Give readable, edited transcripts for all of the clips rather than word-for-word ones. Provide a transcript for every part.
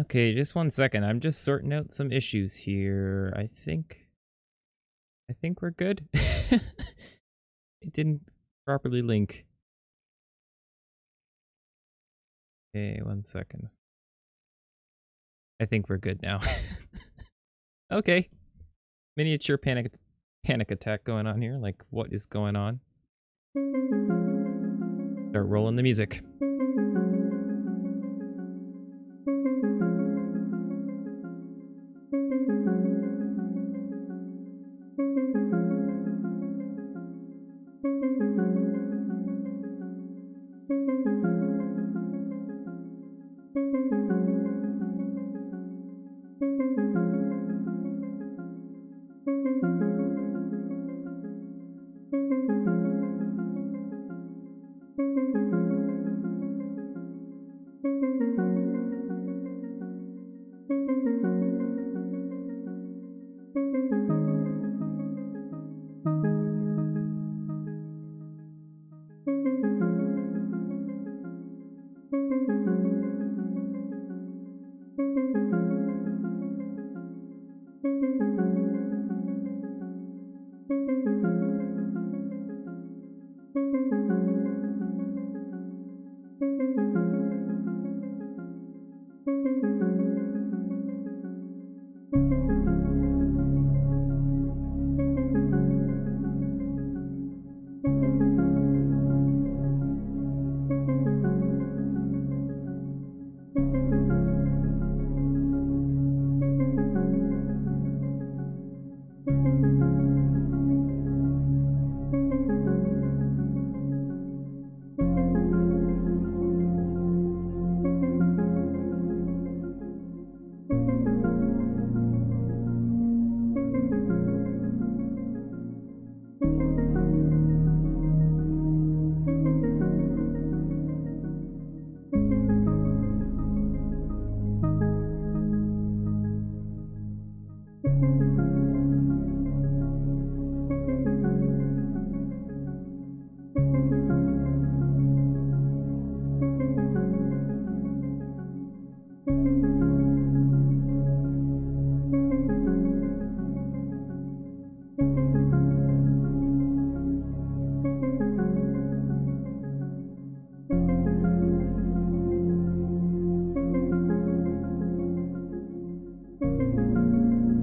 Okay, just 1 second. I'm just sorting out some issues here. I think we're good. It didn't properly link. Okay, 1 second. I think we're good now. Okay. Miniature panic attack going on here. Like, what is going on? Start rolling the music.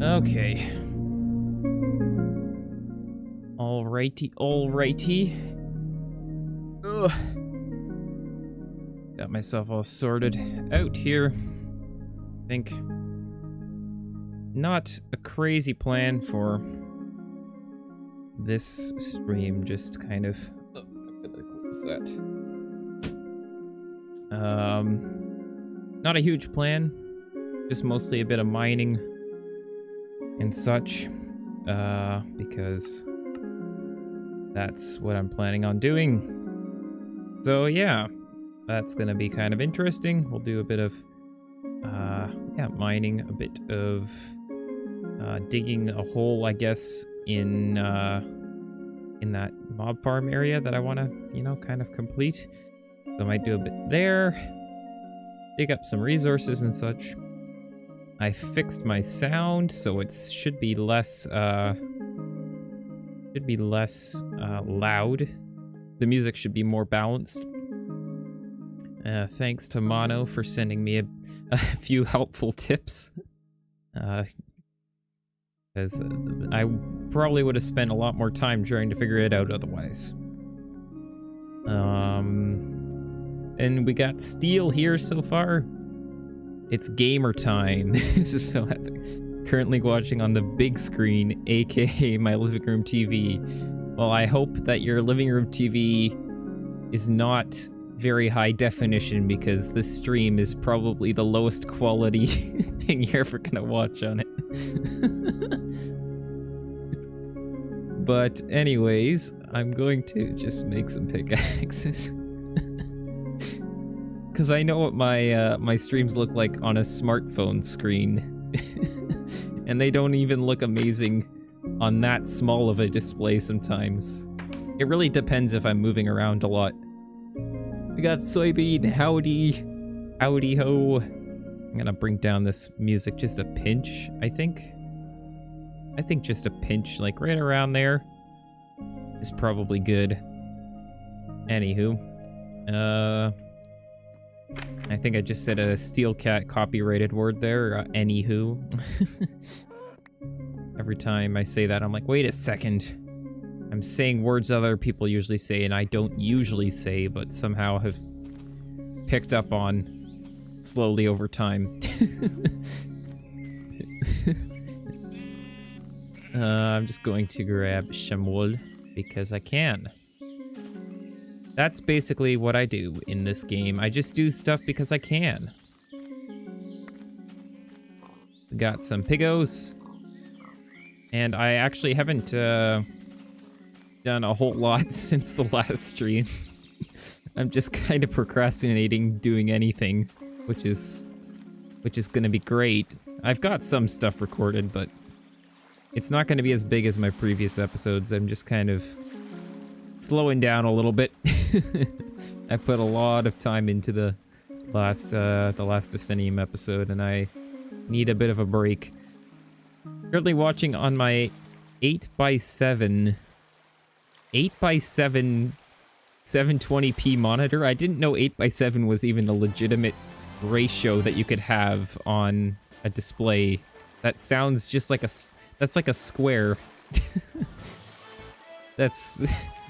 Okay. Alrighty. Ugh. Got myself all sorted out here. Think not a crazy plan for this stream, just kind of... Oh, I'm gonna close that. Not a huge plan, just mostly a bit of mining and such, because that's what I'm planning on doing. So yeah, that's gonna be kind of interesting. We'll do a bit of, mining, a bit of digging a hole, I guess, in that mob farm area that I want to, kind of complete. So I might do a bit there, dig up some resources and such. I fixed my sound, so it should be less loud. The music should be more balanced. Thanks to Mono for sending me a few helpful tips. Because I probably would have spent a lot more time trying to figure it out otherwise. And we got Steel here so far. It's gamer time. This is so epic. Currently watching on the big screen, aka my living room TV. Well, I hope that your living room TV is not very high definition, because this stream is probably the lowest quality thing you're ever gonna watch on it. But anyways, I'm going to just make some pickaxes. Because I know what my streams look like on a smartphone screen. And they don't even look amazing on that small of a display sometimes. It really depends if I'm moving around a lot. We got Soybean, howdy ho. I'm gonna bring down this music just a pinch, I think. I think just a pinch, like right around there, is probably good. Anywho. I think I just said a Steel Cat copyrighted word there, anywho. Every time I say that, I'm like, wait a second. I'm saying words other people usually say and I don't usually say, but somehow have picked up on slowly over time. I'm just going to grab some wool because I can. That's basically what I do in this game. I just do stuff because I can. We got some piggos. And I actually haven't done a whole lot since the last stream. I'm just kind of procrastinating doing anything, which is gonna be great. I've got some stuff recorded, but it's not gonna be as big as my previous episodes. I'm just kind of slowing down a little bit. I put a lot of time into the last Decennium episode, and I need a bit of a break. Currently watching on my 8x7 720p monitor. I didn't know 8x7 was even a legitimate ratio that you could have on a display. That sounds just like that's like a square. That's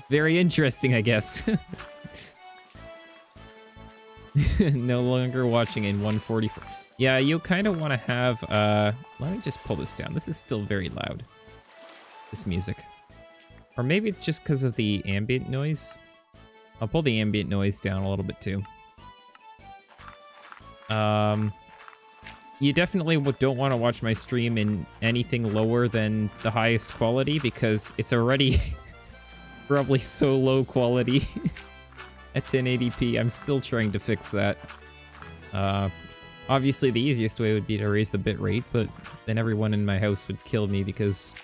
very interesting, I guess. No longer watching in 144. Yeah, you kind of want to have, let me just pull this down. This is still very loud, this music. Or maybe it's just because of the ambient noise. I'll pull the ambient noise down a little bit too. You definitely don't want to watch my stream in anything lower than the highest quality because it's already probably so low quality at 1080p. I'm still trying to fix that. Obviously the easiest way would be to raise the bitrate, but then everyone in my house would kill me because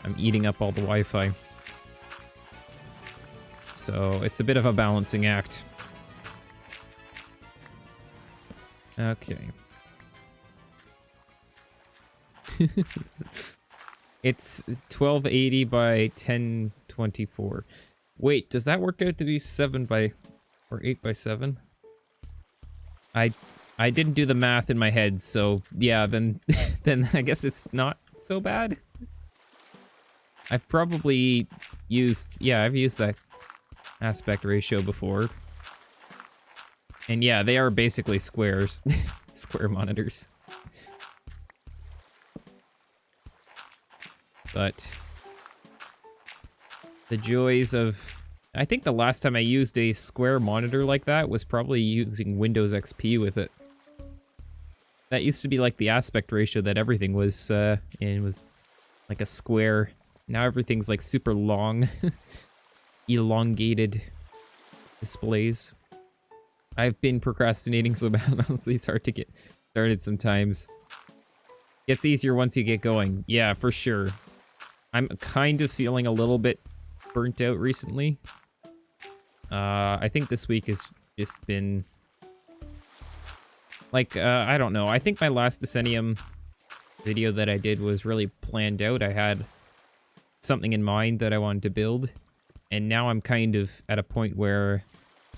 I'm eating up all the Wi-Fi. So it's a bit of a balancing act. Okay. It's 1280 by 1024. Wait, does that work out to be 7 by or 8 by 7? I didn't do the math in my head, so yeah, then I guess it's not so bad. I've probably used, yeah, I've used that aspect ratio before. And yeah, they are basically squares. Square monitors. But the joys of... I think the last time I used a square monitor like that was probably using Windows XP with it. That used to be like the aspect ratio that everything was, and was like a square. Now everything's like super long, elongated displays. I've been procrastinating so bad, honestly, it's hard to get started sometimes. Gets easier once you get going. Yeah, for sure. I'm kind of feeling a little bit burnt out recently. I think this week has just been... like, I don't know. I think my last Decennium video that I did was really planned out. I had something in mind that I wanted to build. And now I'm kind of at a point where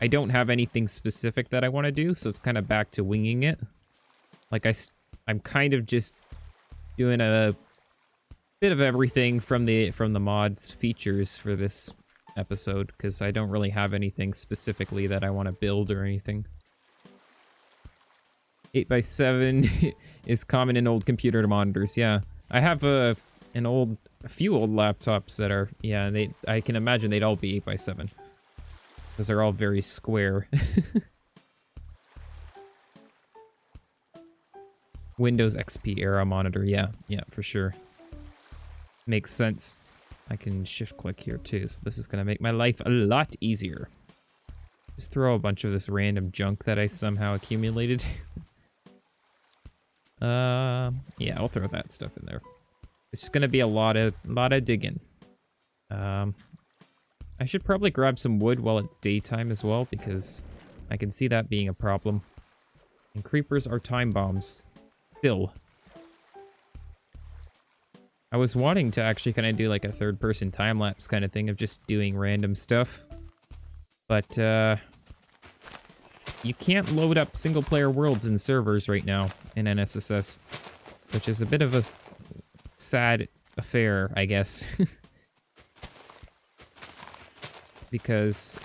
I don't have anything specific that I want to do. So it's kind of back to winging it. Like, I'm kind of just doing a bit of everything from the mods features for this episode. Because I don't really have anything specifically that I want to build or anything. 8x7 is common in old computer monitors, yeah. I have a few old laptops that are, yeah, I can imagine they'd all be 8x7. Because they're all very square. Windows XP era monitor, yeah, for sure. Makes sense. I can shift click here too, so this is gonna make my life a lot easier. Just throw a bunch of this random junk that I somehow accumulated. Yeah, I'll throw that stuff in there. It's just gonna be a lot of digging. I should probably grab some wood while it's daytime as well, because I can see that being a problem. And creepers are time bombs. Still. I was wanting to actually kind of do like a third-person time-lapse kind of thing of just doing random stuff. But, you can't load up single-player worlds in servers right now in NSSS. Which is a bit of a sad affair, I guess. Because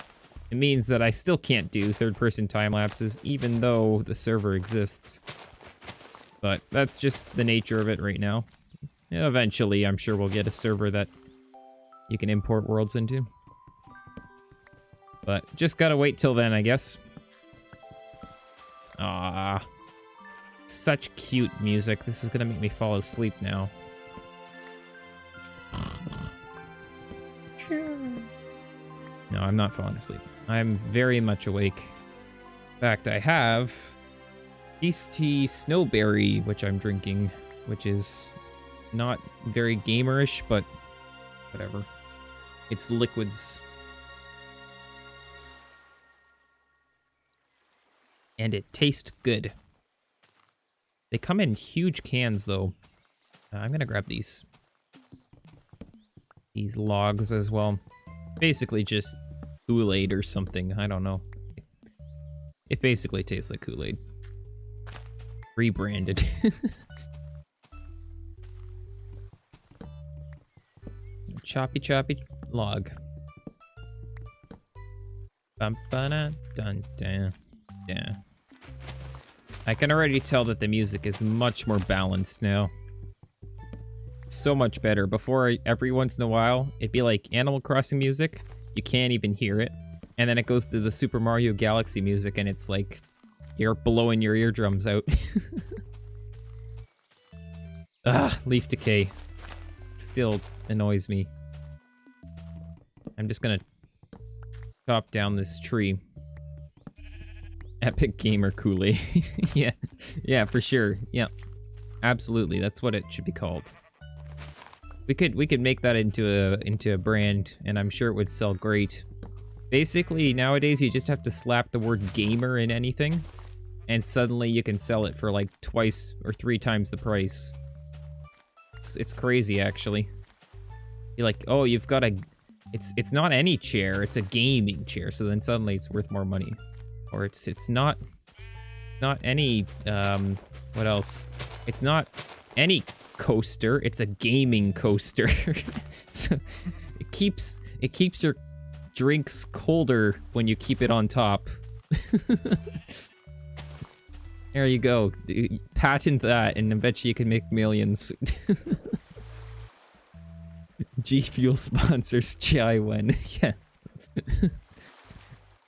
it means that I still can't do third-person time-lapses, even though the server exists. But that's just the nature of it right now. Eventually, I'm sure we'll get a server that you can import worlds into. But just gotta wait till then, I guess. Ah, such cute music. This is gonna make me fall asleep now. No, I'm not falling asleep. I'm very much awake. In fact, I have East Tea Snowberry, which I'm drinking, which is not very gamerish, but whatever. It's liquids. And it tastes good. They come in huge cans, though. I'm gonna grab these logs as well. Basically just Kool-Aid or something. I don't know. It basically tastes like Kool-Aid. Rebranded. Choppy log. Bum ba dun dun. Yeah. I can already tell that the music is much more balanced now. So much better. Before, every once in a while, it'd be like Animal Crossing music. You can't even hear it. And then it goes to the Super Mario Galaxy music, and it's like you're blowing your eardrums out. Leaf decay. Still annoys me. I'm just gonna chop down this tree. Epic Gamer Kool-Aid. Yeah, for sure. Yeah, absolutely. That's what it should be called. We could make that into a brand, and I'm sure it would sell great. Basically, nowadays you just have to slap the word gamer in anything, and suddenly you can sell it for like 2 or 3 times the price. It's crazy, actually. You're like, oh, you've got a... It's not any chair, it's a gaming chair, so then suddenly it's worth more money. Or it's not any, what else? It's not any coaster, it's a gaming coaster. So it keeps your drinks colder when you keep it on top. There you go. Patent that, and I bet you can make millions. G Fuel sponsors Chai Wen. Yeah.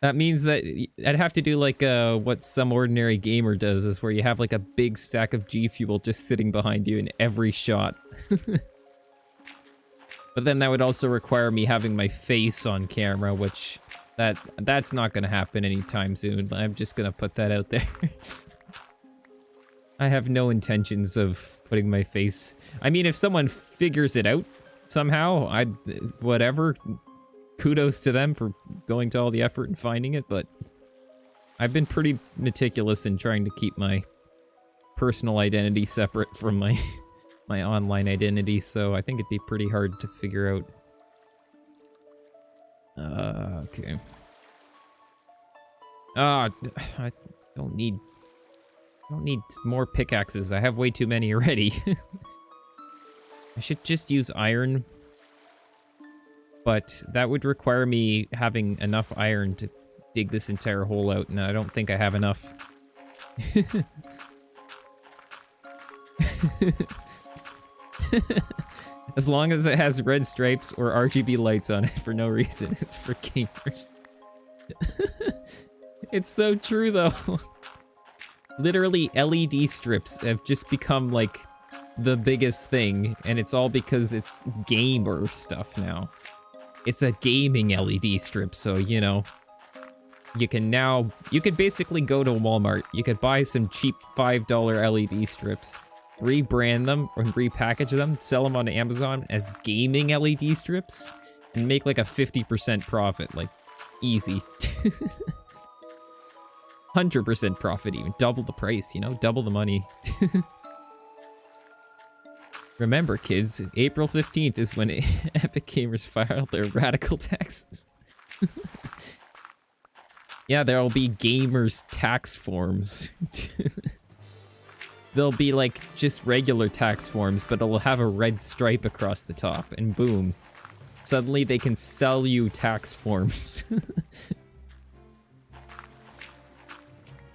That means that I'd have to do like what Some Ordinary Gamer does, is where you have like a big stack of G Fuel just sitting behind you in every shot. But then that would also require me having my face on camera, which that's not gonna happen anytime soon. I'm just gonna put that out there. I have no intentions of putting my face. I mean, if someone figures it out somehow, whatever. Kudos to them for going to all the effort and finding it, but I've been pretty meticulous in trying to keep my personal identity separate from my online identity, so I think it'd be pretty hard to figure out. Okay. I don't need more pickaxes. I have way too many already. I should just use iron. But that would require me having enough iron to dig this entire hole out, and I don't think I have enough. As long as it has red stripes or RGB lights on it for no reason, it's for gamers. It's so true, though. Literally, LED strips have just become, like, the biggest thing, and it's all because it's gamer stuff now. It's a gaming LED strip, so, you know, you could basically go to Walmart, you could buy some cheap $5 LED strips, rebrand them, or repackage them, sell them on Amazon as gaming LED strips, and make like a 50% profit, like, easy. 100% profit even. Double the price, you know? Double the money. Remember, kids, April 15th is when Epic Gamers filed their radical taxes. Yeah, there'll be gamers tax forms. They'll be like just regular tax forms, but it'll have a red stripe across the top, and boom. Suddenly they can sell you tax forms.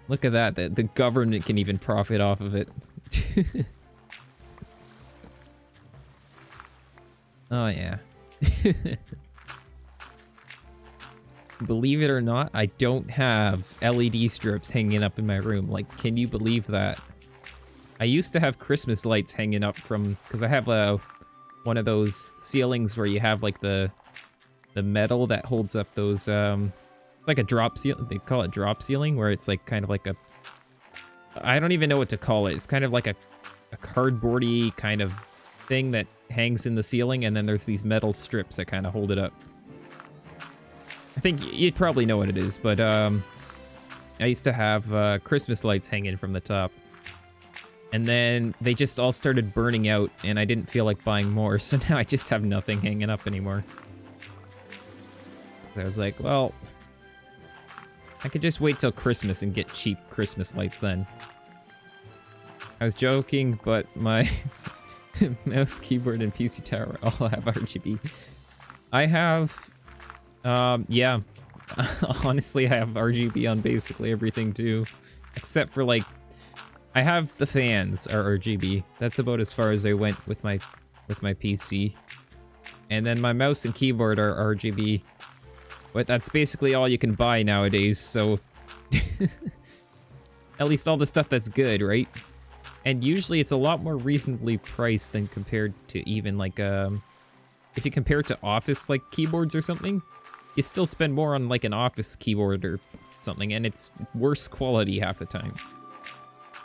Look at that, the government can even profit off of it. Oh yeah. Believe it or not, I don't have LED strips hanging up in my room. Like, can you believe that? I used to have Christmas lights hanging up from... Because I have one of those ceilings where you have, like, the metal that holds up those... like a drop ceiling. They call it drop ceiling, where it's, like, kind of like a... I don't even know what to call it. It's kind of like a cardboardy kind of thing that hangs in the ceiling, and then there's these metal strips that kind of hold it up. I think you'd probably know what it is, but I used to have Christmas lights hanging from the top. And then they just all started burning out, and I didn't feel like buying more, so now I just have nothing hanging up anymore. I was like, well, I could just wait till Christmas and get cheap Christmas lights then. I was joking, but my mouse, keyboard, and PC tower all have RGB. I have... yeah. Honestly, I have RGB on basically everything too. Except for, like, I have the fans are RGB. That's about as far as I went with my PC. And then my mouse and keyboard are RGB. But that's basically all you can buy nowadays, so... At least all the stuff that's good, right? And usually it's a lot more reasonably priced than compared to even, like, if you compare it to office, like, keyboards or something, you still spend more on, like, an office keyboard or something, and it's worse quality half the time.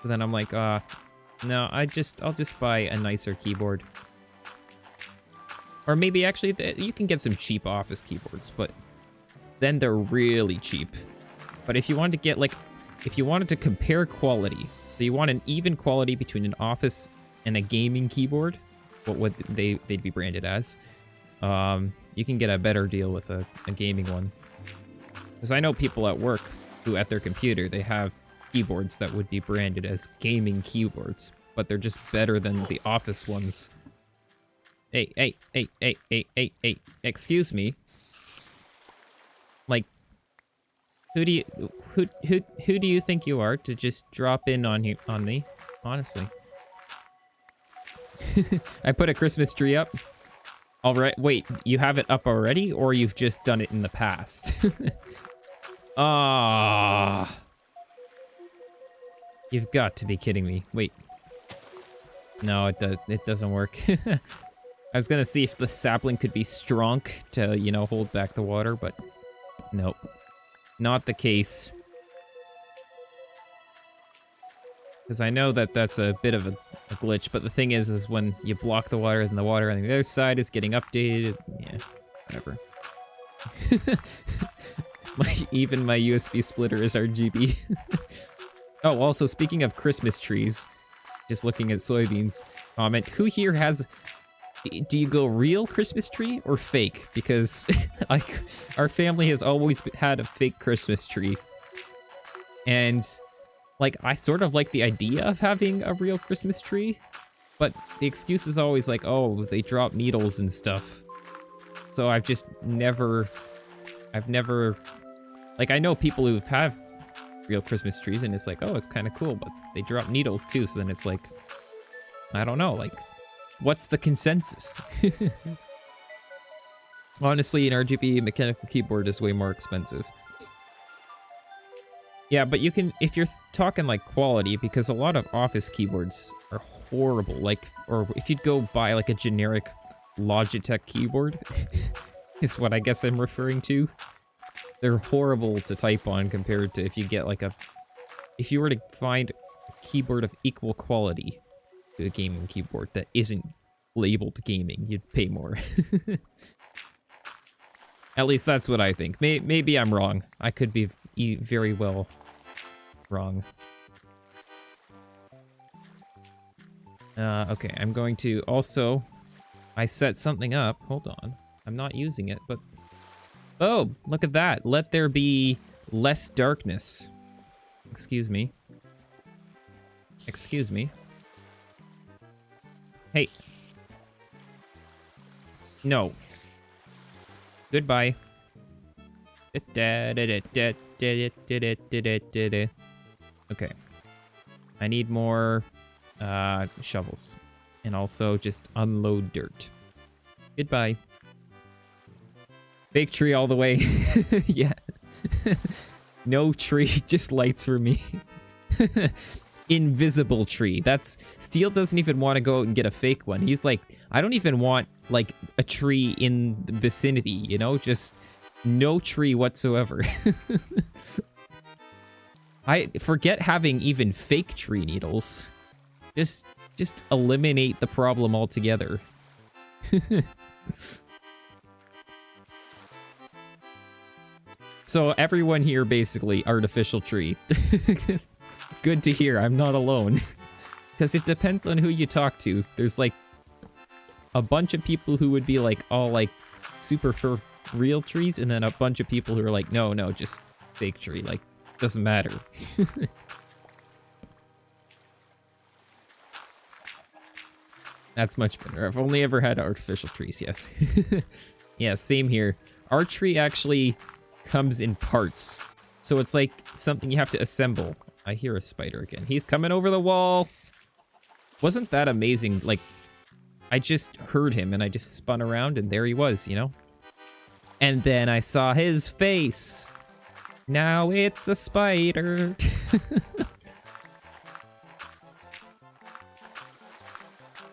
So then I'm like, no, I'll just buy a nicer keyboard. Or maybe, actually, you can get some cheap office keyboards, but then they're really cheap. But if you wanted to get, like, if you wanted to compare quality, so you want an even quality between an office and a gaming keyboard, what would they'd be branded as, you can get a better deal with a gaming one. Because I know people at work who, at their computer, they have keyboards that would be branded as gaming keyboards, but they're just better than the office ones. Hey, excuse me. Like, who do you think you are to just drop in on me? Honestly. I put a Christmas tree up. All right, wait, you have it up already, or you've just done it in the past? Ah. You've got to be kidding me. Wait. No, it doesn't work. I was gonna see if the sapling could be strong to, you know, hold back the water, but nope. Not the case. Because I know that that's a bit of a glitch, but the thing is when you block the water, then the water on the other side is getting updated. Yeah, whatever. Even my USB splitter is RGB. Oh, also, speaking of Christmas trees, just looking at soybeans, comment, who here has... Do you go real Christmas tree or fake? Because our family has always had a fake Christmas tree. And, like, I sort of like the idea of having a real Christmas tree, but the excuse is always like, oh, they drop needles and stuff. So I've never, like, I know people who have real Christmas trees, and it's like, oh, it's kind of cool, but they drop needles too, so then it's like, I don't know, like, what's the consensus? Honestly, an RGB mechanical keyboard is way more expensive. Yeah, but you can, if you're talking like quality, because a lot of office keyboards are horrible, like, or if you'd go buy like a generic Logitech keyboard, is what I guess I'm referring to. They're horrible to type on compared to if you get like if you were to find a keyboard of equal quality to a gaming keyboard that isn't labeled gaming, you'd pay more. At least that's what I think. Maybe I'm wrong. I could be very well Wrong. Okay, I'm going to also... I set something up. Hold on. I'm not using it, but... Oh, look at that. Let there be less darkness. Excuse me. Excuse me. Hey. No. Goodbye. Okay. I need more shovels. And also just unload dirt. Goodbye. Fake tree all the way. Yeah. No tree, just lights for me. Invisible tree. That's... Steel doesn't even want to go out and get a fake one. He's like, I don't even want, like, a tree in the vicinity, you know? Just no tree whatsoever. I forget having even fake tree needles. Just eliminate the problem altogether. So everyone here basically artificial tree. Good to hear, I'm not alone. Because it depends on who you talk to. There's like a bunch of people who would be like all like super for real trees, and then a bunch of people who are like, no, just fake tree, like doesn't matter. That's much better. I've only ever had artificial trees, yes. Yeah, same here. Our tree actually comes in parts. So it's like something you have to assemble. I hear a spider again. He's coming over the wall. Wasn't that amazing? Like, I just heard him and I just spun around and there he was, you know? And then I saw his face. Now it's a spider.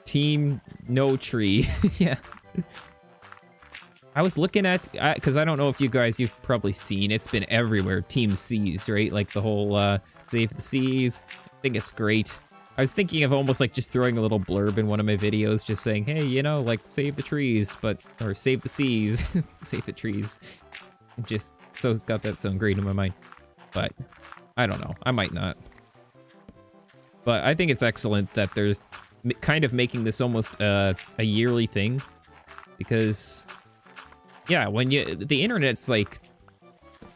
Team no tree. Yeah. I was looking at, because I don't know if you've probably seen, it's been everywhere, Team Seas, right? Like the whole Save the Seas. I think it's great. I was thinking of almost like just throwing a little blurb in one of my videos, just saying, hey, you know, like save the trees, or save the seas, save the trees. Just so got that sound great in my mind. But I don't know, I might not. But I think it's excellent that there's kind of making this almost a yearly thing, because yeah, when the internet's like,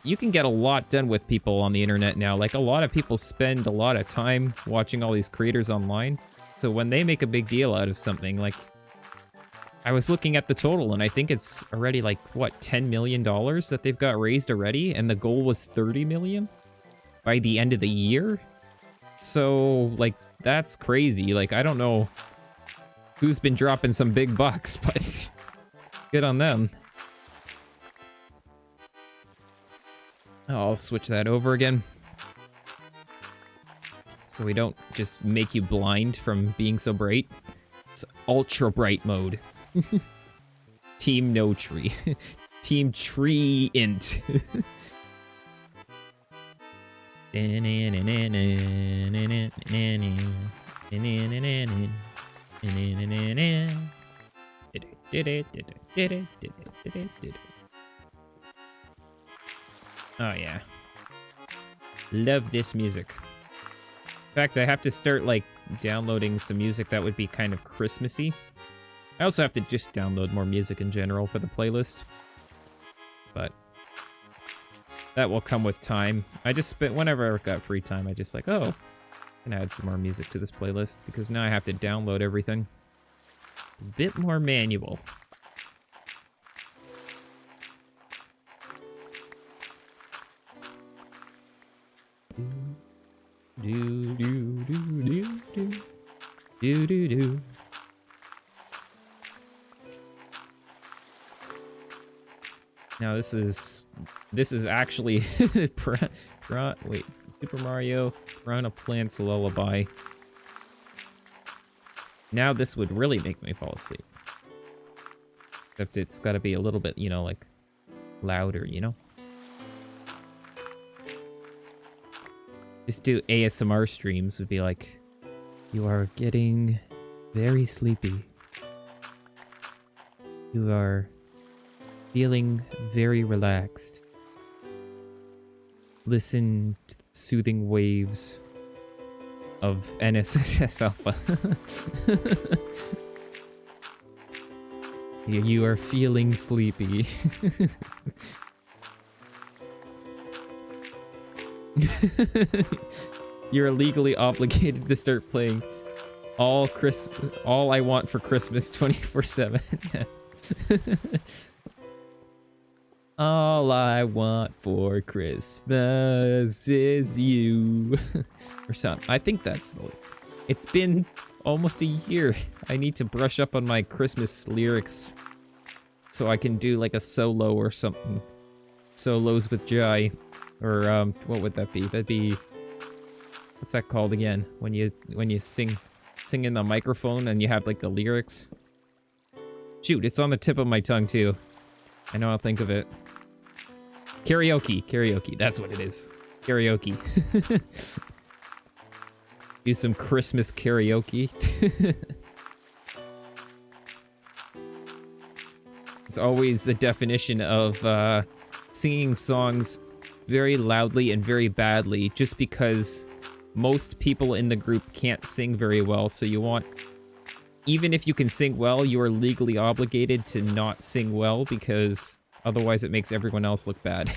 you can get a lot done with people on the internet now. Like, a lot of people spend a lot of time watching all these creators online. So when they make a big deal out of something, like, I was looking at the total, and I think it's already like, what, $10 million that they've got raised already? And the goal was 30 million by the end of the year? So, like, that's crazy. Like, I don't know who's been dropping some big bucks, but good on them. I'll switch that over again. So we don't just make you blind from being so bright. It's ultra bright mode. Team no tree. Team tree int. Oh yeah. Love this music. In fact, I have to start, like, downloading some music that would be kind of Christmassy. I also have to just download more music in general for the playlist. But that will come with time. I just spent, whenever I've got free time, I just like, oh, I can add some more music to this playlist, because now I have to download everything. A bit more manual. Do. Now this is actually wait, Super Mario Piranha Plant's Lullaby. Now this would really make me fall asleep. Except it's got to be a little bit, you know, like louder, you know? Just do ASMR streams would be like, you are getting very sleepy. You are feeling very relaxed. Listen Soothing waves of NSSS Alpha. You are feeling sleepy. You're legally obligated to start playing all I Want for Christmas 24/7. All I want for Christmas is you. Or something. I think that's the... It's been almost a year. I need to brush up on my Christmas lyrics so I can do like a solo or something. Solos with Jai. Or, what would that be? That'd be... What's that called again? When you sing in the microphone and you have like the lyrics. Shoot, it's on the tip of my tongue too. I know I'll think of it. Karaoke, that's what it is. Karaoke. Do some Christmas karaoke. It's always the definition of singing songs very loudly and very badly just because most people in the group can't sing very well, so you want... Even if you can sing well, you are legally obligated to not sing well because otherwise it makes everyone else look bad.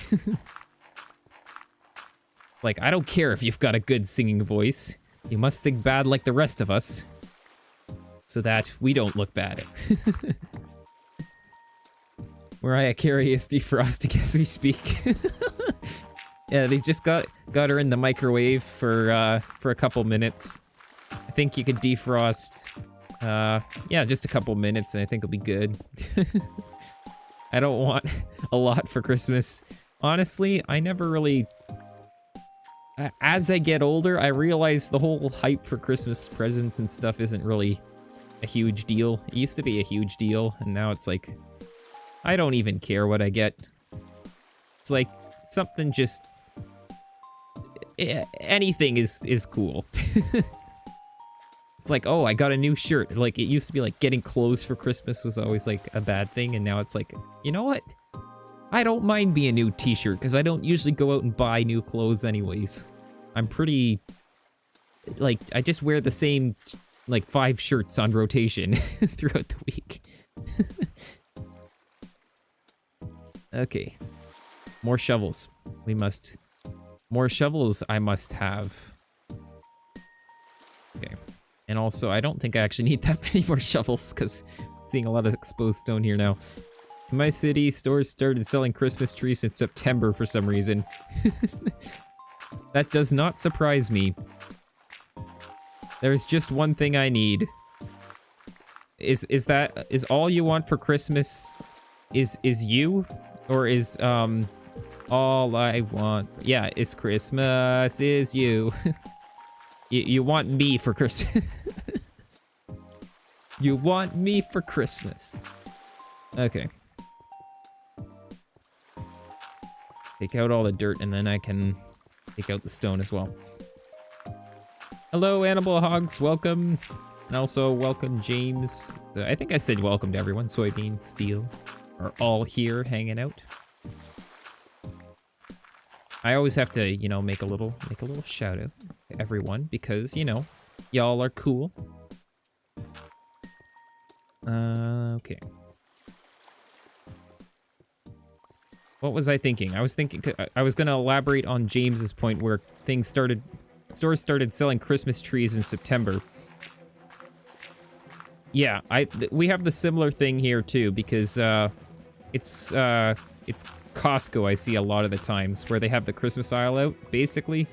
Like, I don't care if you've got a good singing voice. You must sing bad like the rest of us so that we don't look bad. Mariah Carey is defrosting as we speak. Yeah, they just got her in the microwave for a couple minutes. I think you could defrost, yeah, just a couple minutes, and I think it'll be good. I don't want a lot for Christmas. Honestly, I never really... As I get older, I realize the whole hype for Christmas presents and stuff isn't really a huge deal. It used to be a huge deal, and now it's like... I don't even care what I get. It's like, something just... Anything is cool. It's like, oh, I got a new shirt. Like, it used to be like getting clothes for Christmas was always like a bad thing, and now it's like, you know what? I don't mind being a new t-shirt, because I don't usually go out and buy new clothes anyways. I'm pretty... Like, I just wear the same, like, 5 shirts on rotation throughout the week. Okay. More shovels. We must... More shovels I must have. Okay. And also, I don't think I actually need that many more shovels, because I'm seeing a lot of exposed stone here now. In my city, stores started selling Christmas trees in September for some reason. That does not surprise me. There's just one thing I need. Is all you want for Christmas is you? Or is, all I want... Yeah, it's Christmas is you. You want me for Christmas. You want me for Christmas. Okay. Take out all the dirt, and then I can take out the stone as well. Hello, Animal Hogs. Welcome. And also, welcome, James. I think I said welcome to everyone. Soybean, Steel are all here hanging out. I always have to, you know, make a little shout out to everyone because, you know, y'all are cool. Okay. What was I thinking? I was gonna elaborate on James's point where stores started selling Christmas trees in September. Yeah, we have the similar thing here too because it's Costco I see a lot of the times where they have the Christmas aisle out. Basically,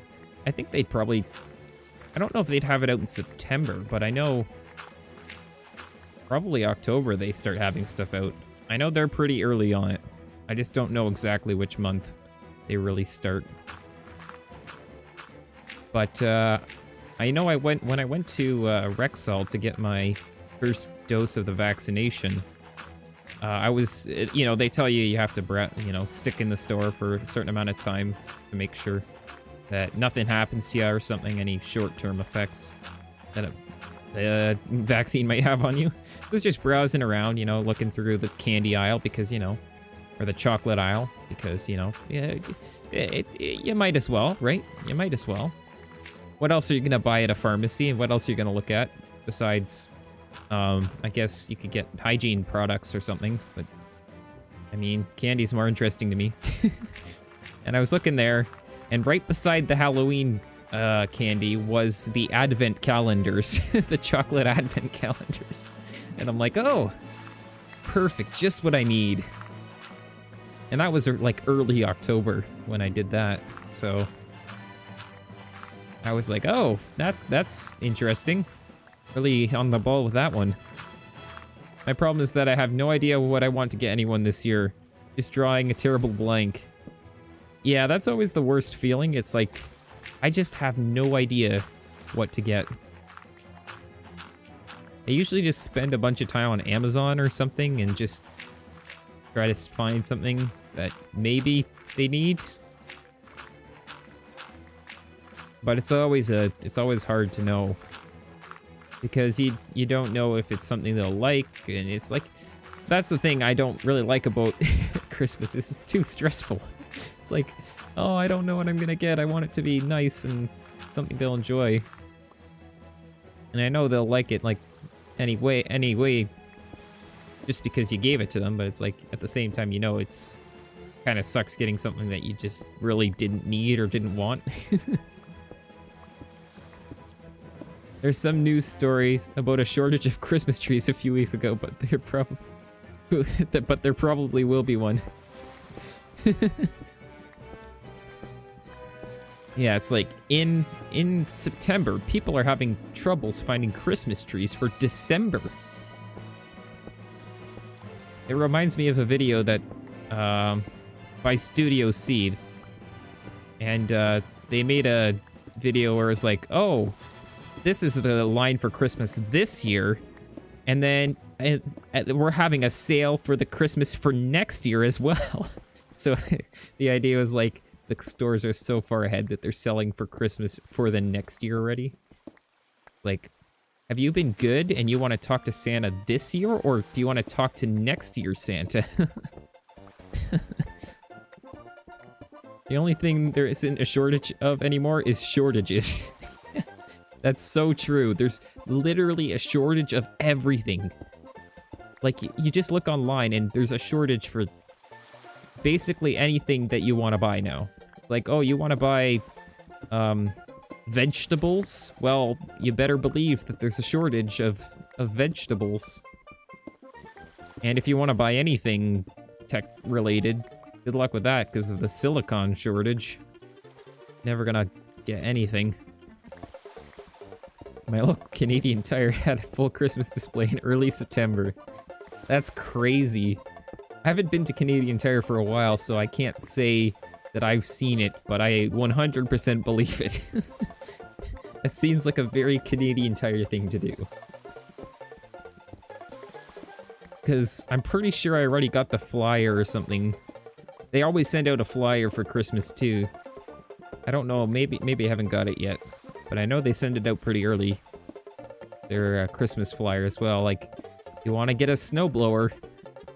I think they'd probably... I don't know if they'd have it out in September, but I know probably October they start having stuff out. I know they're pretty early on it. I just don't know exactly which month they really start. But I know when I went to Rexall to get my first dose of the vaccination, I was, you know, they tell you have to, you know, stick in the store for a certain amount of time to make sure that nothing happens to you or something, any short-term effects that the vaccine might have on you. I was just browsing around, you know, looking through the candy aisle because, you know, or the chocolate aisle, because, you know, you might as well, right? You might as well. What else are you gonna buy at a pharmacy, and what else are you gonna look at besides, I guess you could get hygiene products or something, but, I mean, candy's more interesting to me. And I was looking there, and right beside the Halloween candy was the advent calendars, the chocolate advent calendars. And I'm like, oh, perfect, just what I need. And that was like early October when I did that, so I was like, oh, that's interesting. Really on the ball with that one. My problem is that I have no idea what I want to get anyone this year. Just drawing a terrible blank. Yeah, that's always the worst feeling. It's like, I just have no idea what to get. I usually just spend a bunch of time on Amazon or something and just try to find something that maybe they need. But it's always hard to know. Because you don't know if it's something they'll like, and it's like, that's the thing I don't really like about Christmas, is it's too stressful. It's like, oh, I don't know what I'm gonna get. I want it to be nice and something they'll enjoy. And I know they'll like it, like, anyway, just because you gave it to them, but it's like, at the same time, you know, it's kind of sucks getting something that you just really didn't need or didn't want. There's some news stories about a shortage of Christmas trees a few weeks ago, but there probably will be one. Yeah, it's like in September, people are having troubles finding Christmas trees for December. It reminds me of a video that by Studio Seed, and they made a video where it's like, oh, this is the line for Christmas this year, and then we're having a sale for the Christmas for next year as well. So the idea was like, the stores are so far ahead that they're selling for Christmas for the next year already. Like, have you been good and you want to talk to Santa this year, or do you want to talk to next year's Santa? The only thing there isn't a shortage of anymore is shortages. That's so true. There's literally a shortage of everything. Like, you just look online and there's a shortage for basically anything that you want to buy now. Like, oh, you want to buy vegetables? Well, you better believe that there's a shortage of vegetables. And if you want to buy anything tech-related, good luck with that because of the silicon shortage. Never gonna get anything. My local Canadian Tire had a full Christmas display in early September. That's crazy. I haven't been to Canadian Tire for a while, so I can't say that I've seen it, but I 100% believe it. It seems like a very Canadian Tire thing to do. Because I'm pretty sure I already got the flyer or something. They always send out a flyer for Christmas too. I don't know, maybe I haven't got it yet. But I know they send it out pretty early. Their Christmas flyer as well. Like, you want to get a snowblower,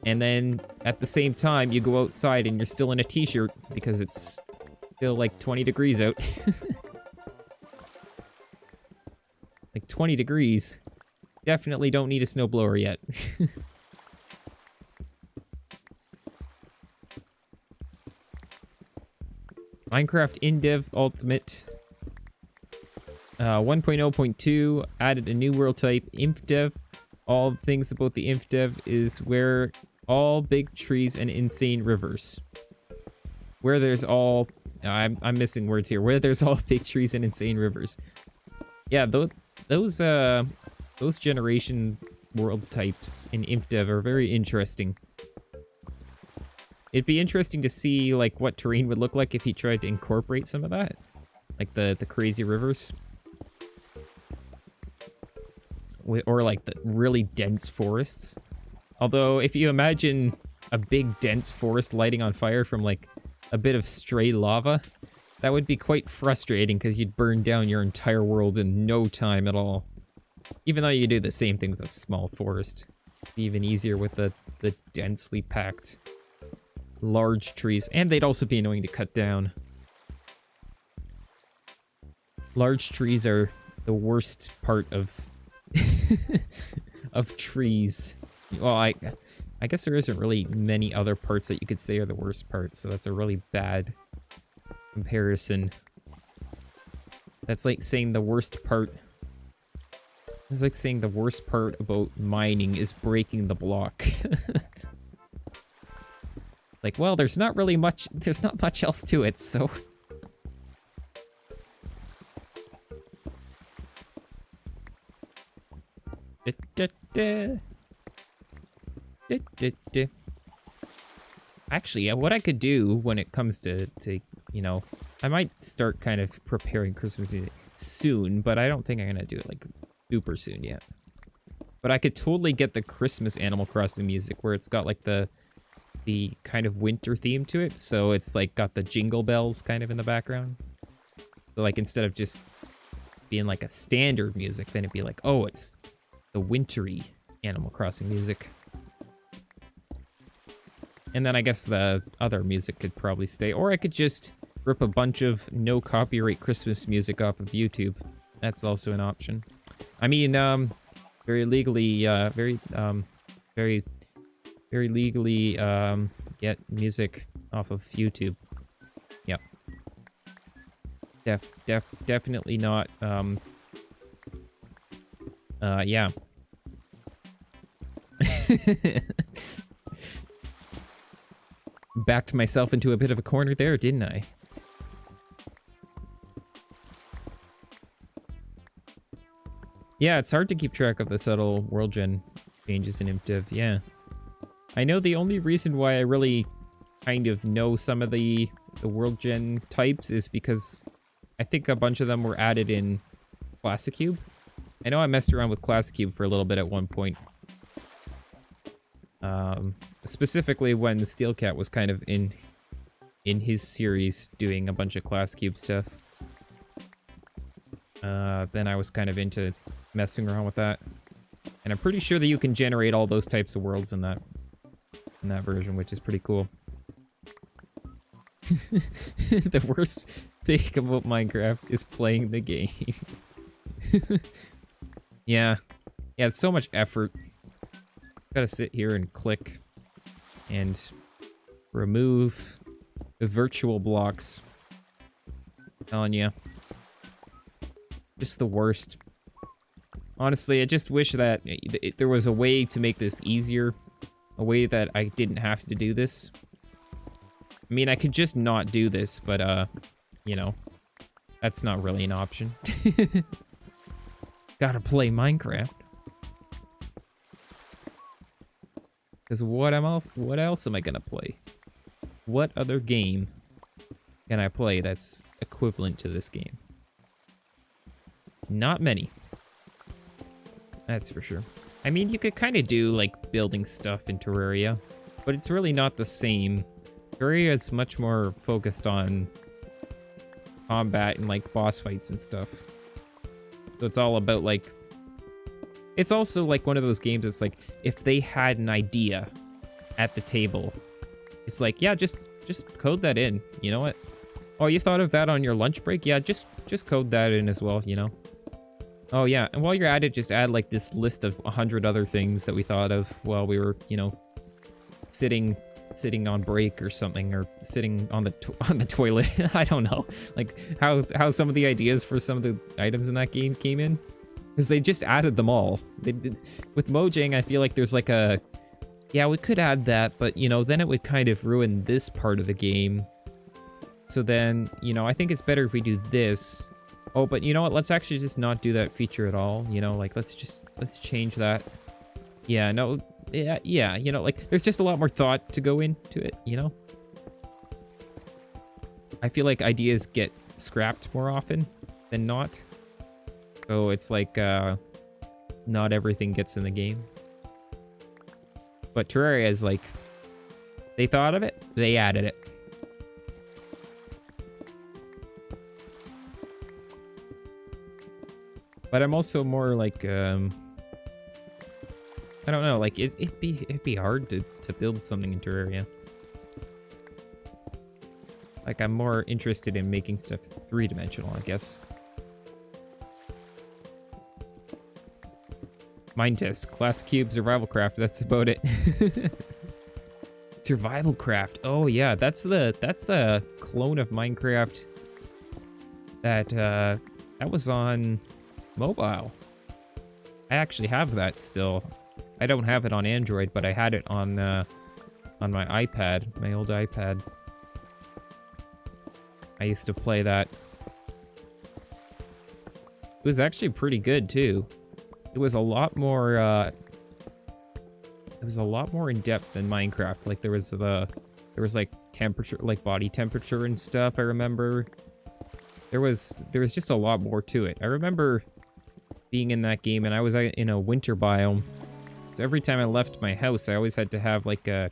and then at the same time you go outside and you're still in a t-shirt because it's still like 20 degrees out. Like 20 degrees. Definitely don't need a snowblower yet. Minecraft InDev Ultimate 1.0.2 added a new world type, InfDev. All things about the InfDev is where all big trees and insane rivers. Where there's all... I'm missing words here. Where there's all big trees and insane rivers. Yeah, those generation world types in InfDev are very interesting. It'd be interesting to see, like, what terrain would look like if he tried to incorporate some of that. Like the crazy rivers. Or like the really dense forests. Although, if you imagine a big dense forest lighting on fire from like a bit of stray lava, that would be quite frustrating because you'd burn down your entire world in no time at all. Even though you do the same thing with a small forest. It'd be even easier with the densely packed large trees. And they'd also be annoying to cut down. Large trees are the worst part of of trees. Well, I guess there isn't really many other parts that you could say are the worst parts, so that's a really bad comparison. That's like saying the worst part... It's like saying the worst part about mining is breaking the block. Like, well, there's not much else to it, so... Actually, what I could do when it comes to, you know, I might start kind of preparing Christmas music soon, but I don't think I'm gonna do it, like, super soon yet. But I could totally get the Christmas Animal Crossing music, where it's got, like, the kind of winter theme to it, so it's, like, got the jingle bells kind of in the background. So, like, instead of just being, like, a standard music, then it'd be like, oh, it's the wintry Animal Crossing music. And then I guess the other music could probably stay. Or I could just rip a bunch of no copyright Christmas music off of YouTube. That's also an option. I mean, very legally, very legally, get music off of YouTube. Yep. Definitely not, yeah. Backed myself into a bit of a corner there, didn't I? Yeah, it's hard to keep track of the subtle world gen changes in ImpDev, yeah. I know the only reason why I really kind of know some of the world gen types is because I think a bunch of them were added in Classic Cube. I know I messed around with Classic Cube for a little bit at one point. Specifically when the Steel Cat was kind of in his series doing a bunch of Classic Cube stuff. Then I was kind of into messing around with that. And I'm pretty sure that you can generate all those types of worlds in that version, which is pretty cool. The worst thing about Minecraft is playing the game. Yeah. Yeah, it's so much effort. Gotta sit here and click and remove the virtual blocks. I'm telling you. Just the worst. Honestly, I just wish that there was a way to make this easier. A way that I didn't have to do this. I mean, I could just not do this, but, you know, that's not really an option. Gotta play Minecraft. Because what else am I gonna play? What other game can I play that's equivalent to this game? Not many. That's for sure. I mean, you could kind of do, like, building stuff in Terraria, but it's really not the same. Terraria is much more focused on combat and, like, boss fights and stuff. So it's all about, like... It's also, like, one of those games that's, like, if they had an idea at the table, it's like, yeah, just code that in, you know what? Oh, you thought of that on your lunch break? Yeah, just code that in as well, you know? Oh, yeah, and while you're at it, just add, like, this list of 100 other things that we thought of while we were, you know, sitting on break or something, or sitting on the toilet. I don't know. Like, how some of the ideas for some of the items in that game came in. Because they just added them all. They did. With Mojang, I feel like there's like a... Yeah, we could add that, but, you know, then it would kind of ruin this part of the game. So then, you know, I think it's better if we do this. Oh, but you know what? Let's actually just not do that feature at all. You know, like, let's change that. Yeah, no, yeah, you know, like, there's just a lot more thought to go into it, you know? I feel like ideas get scrapped more often than not. So it's like, not everything gets in the game. But Terraria is like, they thought of it, they added it. But I'm also more like, I don't know, like, it'd be hard to build something in Terraria. Like, I'm more interested in making stuff three-dimensional, I guess. Mind test, class cube, survival craft. That's about it. Survival craft. Oh yeah, that's a clone of Minecraft that was on mobile. I actually have that still. I don't have it on Android, but I had it on my iPad, my old iPad. I used to play that. It was actually pretty good too. It was a lot more in depth than Minecraft. Like there was like temperature, like body temperature and stuff, I remember. There was just a lot more to it. I remember being in that game and I was in a winter biome. So every time I left my house, I always had to have like a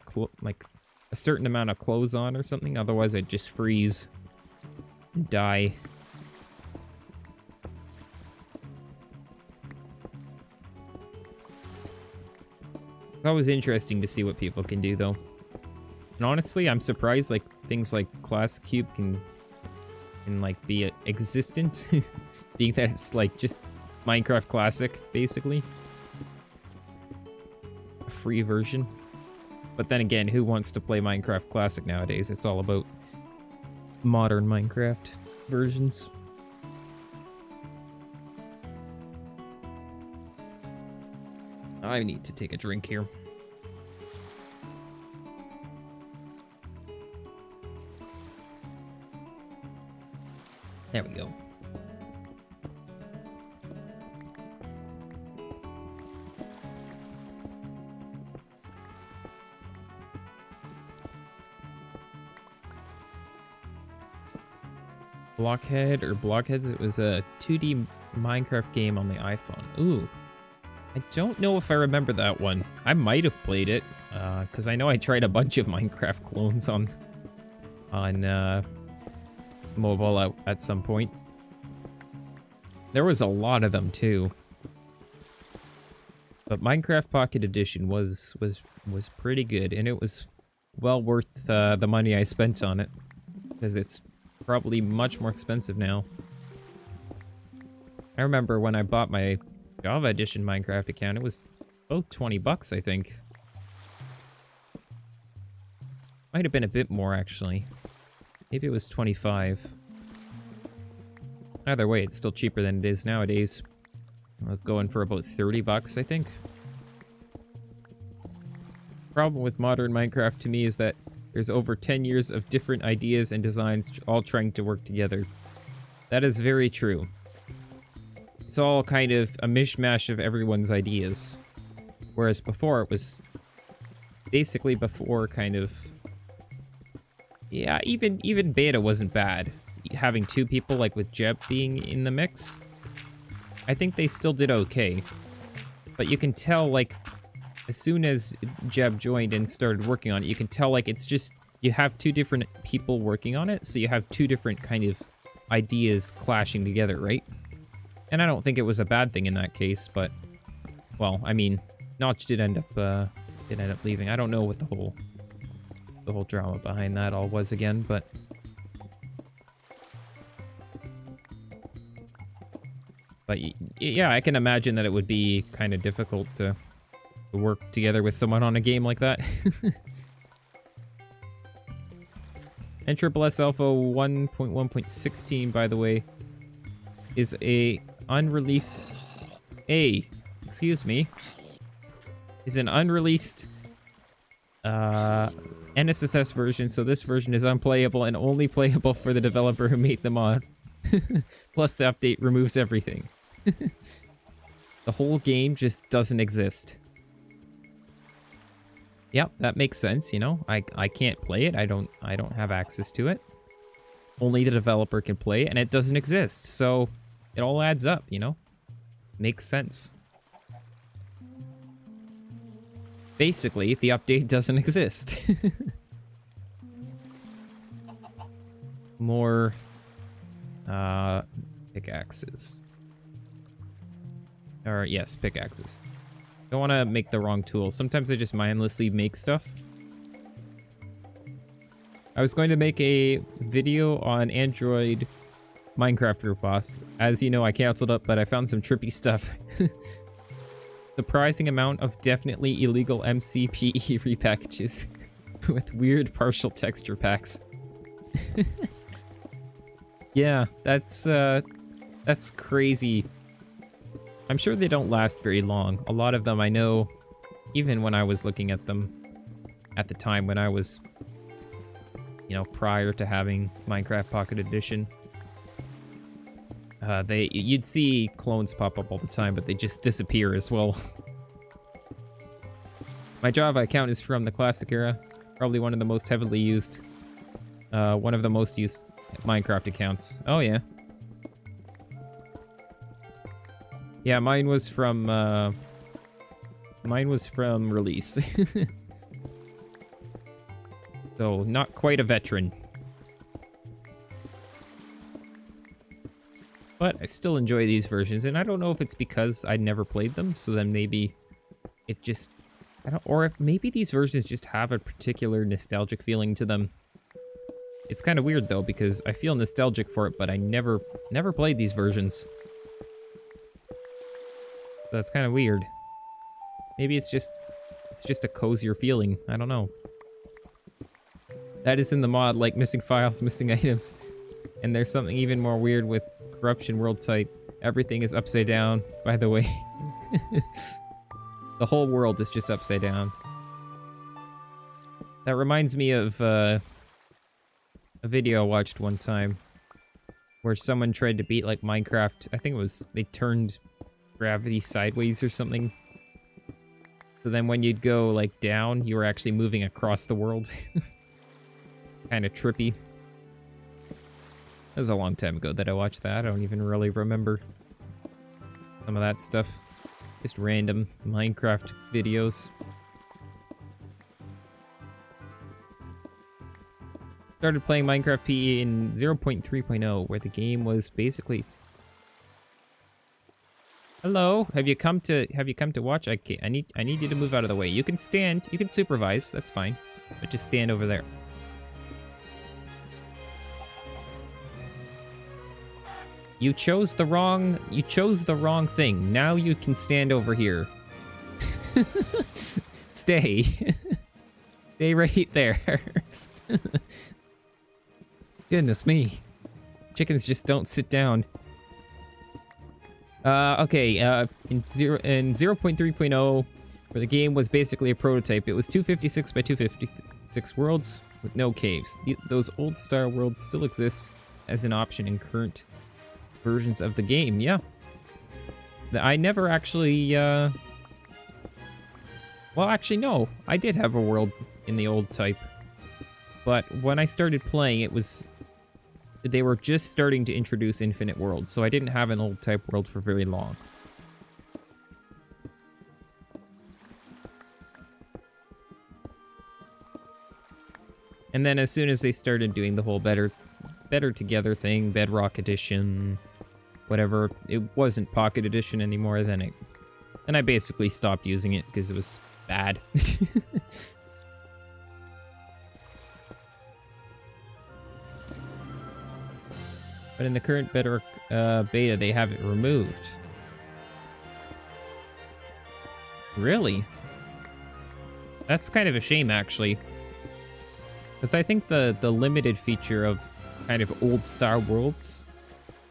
certain amount of clothes on or something, otherwise I'd just freeze and die. It's always interesting to see what people can do, though. And honestly, I'm surprised, like, things like Class Cube can like, be existent. Being that it's, like, just Minecraft Classic, basically. A free version. But then again, who wants to play Minecraft Classic nowadays? It's all about modern Minecraft versions. I need to take a drink here. There we go. Blockhead or Blockheads, it was a 2D Minecraft game on the iPhone. Ooh. I don't know if I remember that one. I might have played it, because I know I tried a bunch of Minecraft clones on mobile at some point. There was a lot of them too. But Minecraft Pocket Edition was pretty good, and it was well worth the money I spent on it, because it's probably much more expensive now. I remember when I bought my Java Edition Minecraft account, it was about 20 bucks, I think. Might have been a bit more, actually. Maybe it was 25. Either way, it's still cheaper than it is nowadays. I was going for about 30 bucks, I think. Problem with modern Minecraft to me is that there's over 10 years of different ideas and designs all trying to work together. That is very true. It's all kind of a mishmash of everyone's ideas. Whereas before, it was basically before kind of... Yeah, even beta wasn't bad. Having two people, like with Jeb being in the mix, I think they still did okay. But you can tell, like, as soon as Jeb joined and started working on it, you can tell, like, it's just... You have two different people working on it, so you have two different kind of ideas clashing together, right? And I don't think it was a bad thing in that case, but... Well, I mean, Notch did end up leaving. I don't know what the whole drama behind that all was again, but... But yeah, I can imagine that it would be kind of difficult to work together with someone on a game like that. NSSS Alpha 1.1.16, by the way, is a unreleased... excuse me. Is an unreleased NSSS version, so this version is unplayable and only playable for the developer who made the mod. Plus the update removes everything. The whole game just doesn't exist. Yep, that makes sense, you know. I can't play it. I don't have access to it. Only the developer can play it, and it doesn't exist. So it all adds up, you know. Makes sense. Basically, the update doesn't exist. More pickaxes. Or yes, pickaxes. Don't want to make the wrong tool. Sometimes I just mindlessly make stuff. I was going to make a video on Android Minecraft ripoff. As you know, I canceled it, but I found some trippy stuff. Surprising amount of definitely illegal MCPE repackages with weird partial texture packs. Yeah, that's crazy. I'm sure they don't last very long. A lot of them I know, even when I was looking at them at the time when I was, you know, prior to having Minecraft Pocket Edition. You'd see clones pop up all the time, but they just disappear as well. My Java account is from the classic era. Probably one of the most heavily used, one of the most used Minecraft accounts. Oh yeah. Yeah, mine was from release. So, not quite a veteran. But I still enjoy these versions, and I don't know if it's because I never played them, so then maybe it just... or if maybe these versions just have a particular nostalgic feeling to them. It's kind of weird, though, because I feel nostalgic for it, but I never played these versions. So that's kind of weird. Maybe it's just a cozier feeling. I don't know. That is in the mod, like missing files, missing items. And there's something even more weird with corruption world type. Everything is upside down, by the way. The whole world is just upside down. That reminds me of a video I watched one time where someone tried to beat like Minecraft. I think it was they turned gravity sideways or something. So then when you'd go like down, you were actually moving across the world. Kind of trippy. That was a long time ago that I watched that. I don't even really remember some of that stuff. Just random Minecraft videos. Started playing Minecraft PE in 0.3.0, where the game was basically... Hello, have you come to watch? I need you to move out of the way. You can stand, you can supervise, that's fine. But just stand over there. You chose the wrong thing. Now you can stand over here. Stay. Stay right there. Goodness me. Chickens just don't sit down. Okay, in 0.3.0, where the game was basically a prototype, it was 256 by 256 worlds with no caves. Those old style worlds still exist as an option in current versions of the game, yeah. I never actually, well, actually, no. I did have a world in the old type. But when I started playing, it was... They were just starting to introduce infinite worlds, so I didn't have an old type world for very long. And then as soon as they started doing the whole better together thing, Bedrock Edition, whatever, it wasn't Pocket Edition anymore, then I basically stopped using it because it was bad. But in the current Bedrock beta, they have it removed. Really? That's kind of a shame, actually. Because I think the limited feature of kind of old Star worlds,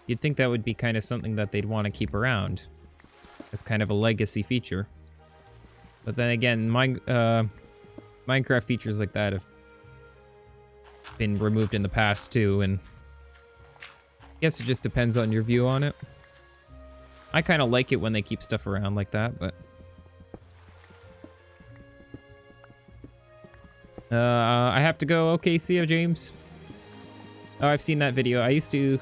you'd think that would be kind of something that they'd want to keep around as kind of a legacy feature. But then again, Minecraft features like that have been removed in the past too, and I guess it just depends on your view on it. I kind of like it when they keep stuff around like that, but... I have to go. Okay, see ya, James. Oh, I've seen that video. I used to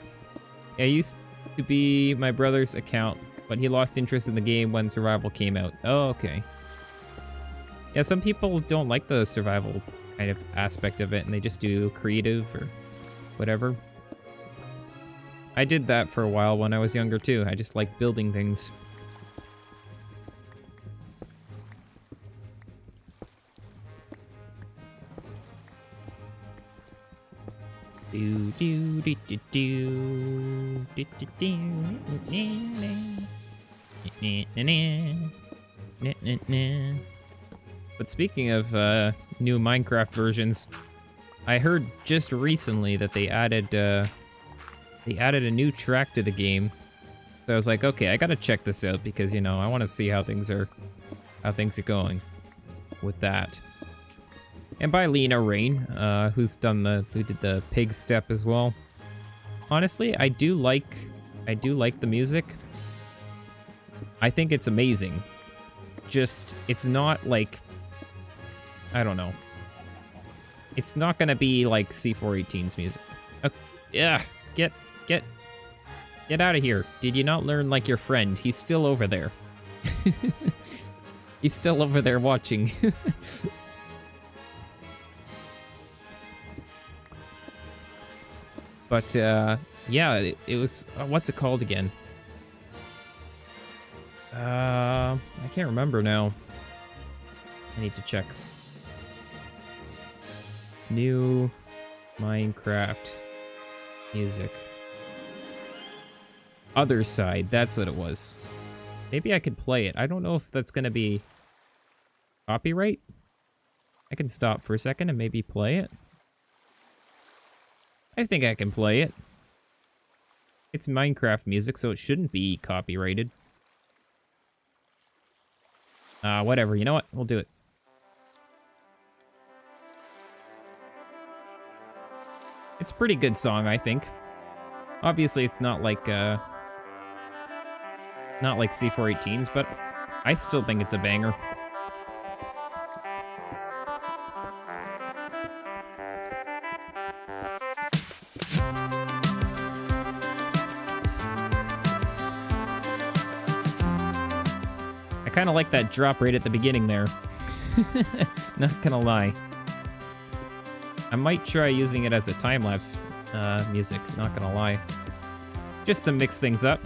be my brother's account, but he lost interest in the game when survival came out. Oh, okay. Yeah, some people don't like the survival kind of aspect of it, and they just do creative or whatever. I did that for a while when I was younger, too. I just like building things. Do do do do do do do do. But speaking of new Minecraft versions, I heard just recently that they added a new track to the game. So I was like, okay, I gotta check this out because, you know, I want to see how things are going with that. And by Lena Rain, who did the pig step as well. Honestly, I do like the music. I think it's amazing. Just, it's not like, I don't know. It's not gonna be like C418's music. Yeah, get out of here. Did you not learn like your friend? He's still over there. He's still over there watching. But, yeah, it was... what's it called again? I can't remember now. I need to check. New Minecraft music. Other Side, that's what it was. Maybe I could play it. I don't know if that's gonna be... copyright? I can stop for a second and maybe play it. I think I can play it. It's Minecraft music, so it shouldn't be copyrighted. Whatever. You know what? We'll do it. It's a pretty good song, I think. Obviously, it's not like C418's, but I still think it's a banger. I kind of like that drop right at the beginning there. Not gonna lie. I might try using it as a time-lapse music, not gonna lie. Just to mix things up.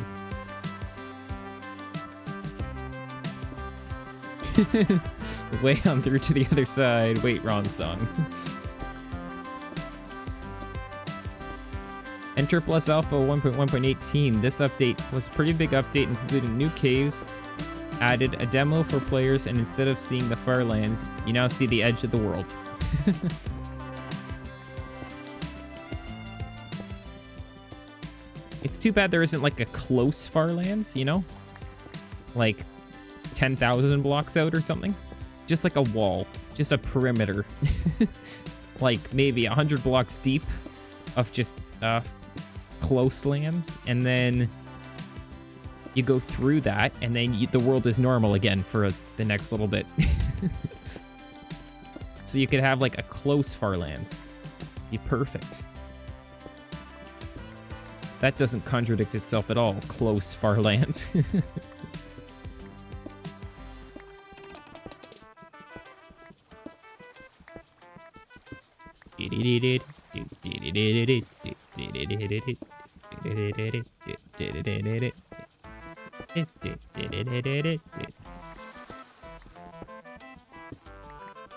Way on through to the other side. Wait, wrong song. Enter Plus Alpha 1.1.18. This update was a pretty big update, including new caves, added a demo for players, and instead of seeing the Farlands, you now see the edge of the world. It's too bad there isn't like a close Farlands, you know? Like 10,000 blocks out or something. Just like a wall, just a perimeter. Like maybe 100 blocks deep of just close lands, and then you go through that, and then the world is normal again for the next little bit. So you could have like a close Farlands. Be perfect. That doesn't contradict itself at all. Close Farlands.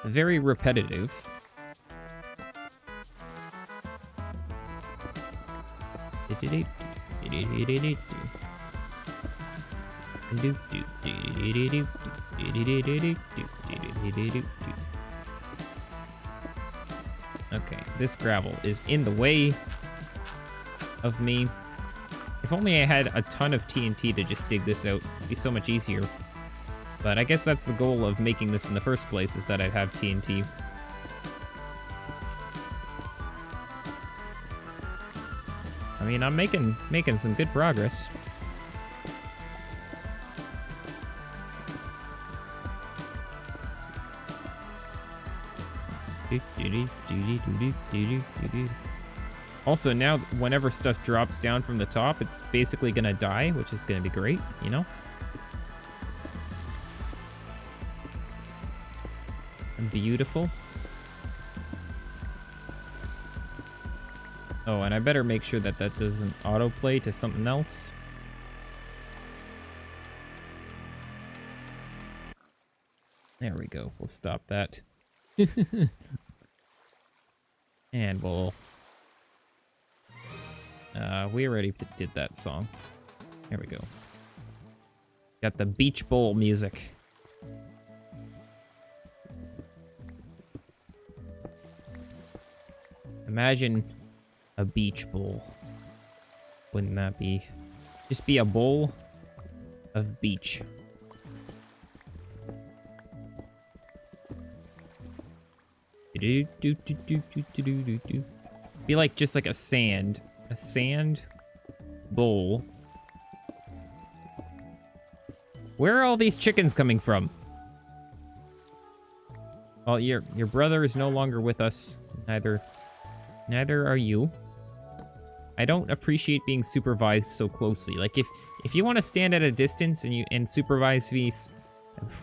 Very repetitive. Okay, this gravel is in the way of me. If only I had a ton of TNT to just dig this out, it'd be so much easier. But I guess that's the goal of making this in the first place, is that I'd have TNT. I mean, I'm making some good progress. Also, now, whenever stuff drops down from the top, it's basically gonna die, which is gonna be great, you know? And beautiful. Oh, and I better make sure that that doesn't autoplay to something else. There we go. We'll stop that. And we'll We already did that song. Here we go. Got the beach bowl music. Imagine a beach bowl. Wouldn't that be? Just be a bowl of beach. Be like just like a sand bowl. Where are all these chickens coming from? Well, your brother is no longer with us. Neither are you. I don't appreciate being supervised so closely. Like if you want to stand at a distance and supervise me,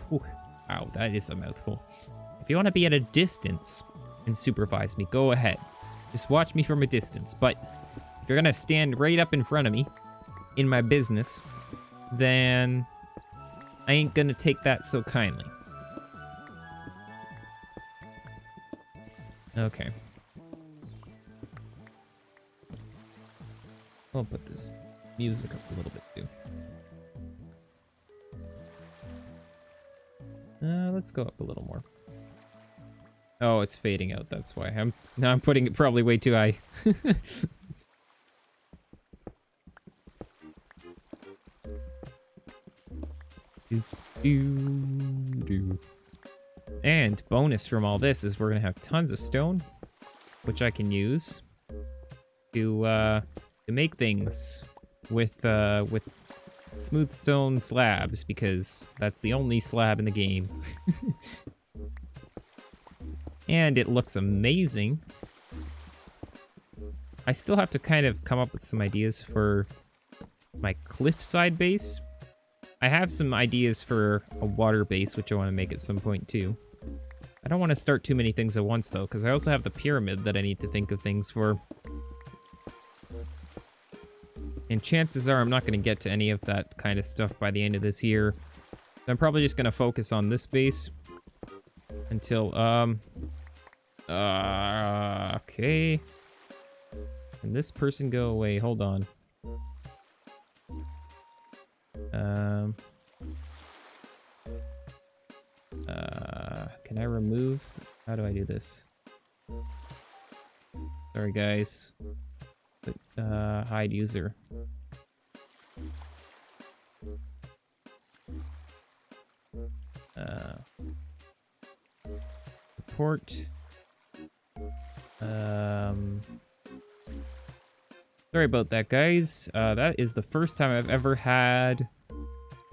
wow, that is a mouthful. If you want to be at a distance and supervise me, go ahead. Just watch me from a distance. But if you're gonna stand right up in front of me in my business, then I ain't gonna take that so kindly. Okay. I'll put this music up a little bit too. Let's go up a little more. Oh, it's fading out, that's why. I'm putting it probably way too high. And bonus from all this is we're gonna have tons of stone, which I can use to make things with smooth stone slabs, because that's the only slab in the game. And it looks amazing. I still have to kind of come up with some ideas for my cliffside base. I have some ideas for a water base, which I want to make at some point too. I don't want to start too many things at once though, because I also have the pyramid that I need to think of things for. And chances are I'm not going to get to any of that kind of stuff by the end of this year. So I'm probably just going to focus on this base until, okay. Can this person go away? Hold on. Can I remove? How do I do this? Sorry, guys. But, hide user. Report. Sorry about that, guys. That is the first time I've ever had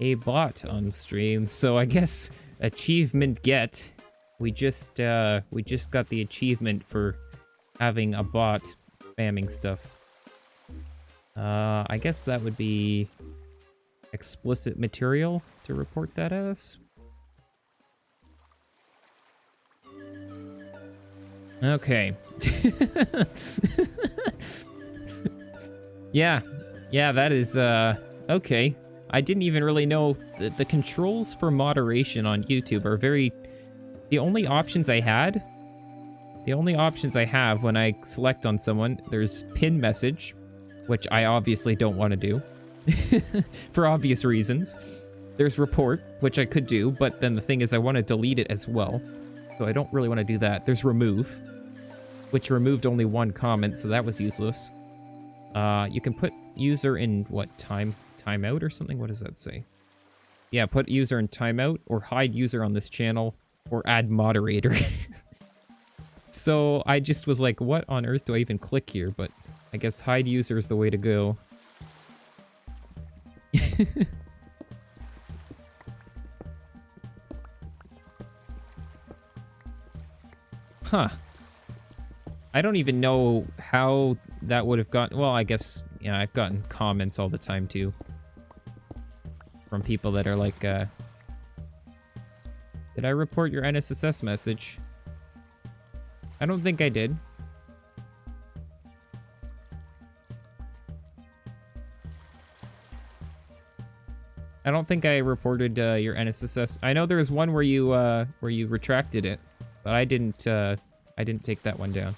a bot on stream, so I guess achievement get. We just got the achievement for having a bot spamming stuff. I guess that would be explicit material to report that as. Okay. Yeah, that is, okay. I didn't even really know the controls for moderation on YouTube are very... The only options I have when I select on someone, there's pin message, which I obviously don't want to do, for obvious reasons. There's report, which I could do, but then the thing is I want to delete it as well, so I don't really want to do that. There's remove, which removed only one comment, so that was useless. You can put user in, what, timeout or something? What does that say? Yeah, put user in timeout, or hide user on this channel, or add moderator. So I just was like, what on earth do I even click here? But I guess hide user is the way to go. Huh. I don't even know how that would have gotten... Well, I guess, yeah, I've gotten comments all the time, too. From people that are like, did I report your NSSS message? I don't think I did. I don't think I reported your NSSS. I know there was one where you retracted it, but I didn't take that one down.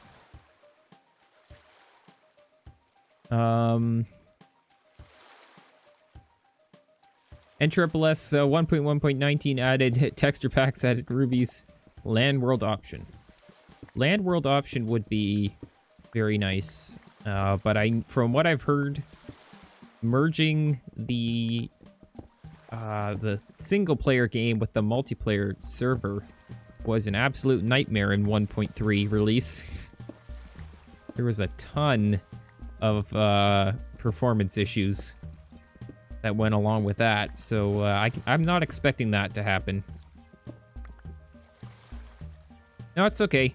NSSS 1.1.19 added texture packs, added rubies. Land world option. Land world option would be very nice. But from what I've heard, merging the single player game with the multiplayer server was an absolute nightmare in 1.3 release. There was a ton of performance issues that went along with that, so I'm not expecting that to happen. No, it's okay.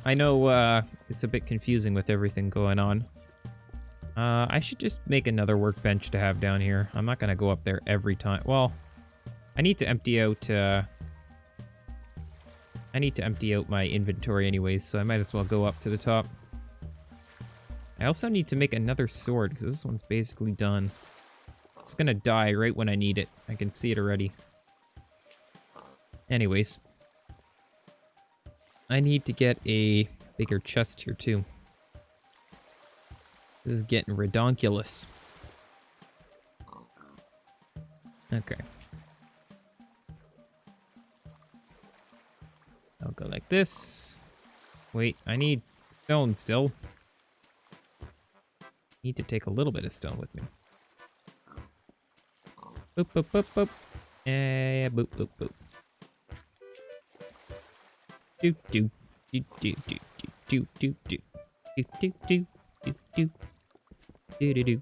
I know it's a bit confusing with everything going on. I should just make another workbench to have down here. I'm not gonna go up there every time. Well, I need to empty out my inventory anyways, so I might as well go up to the top. I also need to make another sword, because this one's basically done. It's gonna die right when I need it. I can see it already. Anyways. I need to get a bigger chest here, too. This is getting redonkulous. Okay. I'll go like this. Wait, I need stone still. Need to take a little bit of stone with me. Boop, boop, boop, boop. Boop, boop, boop. Do, do, do, do, do, do, do, do, do, do, do, do, do, do, do, do.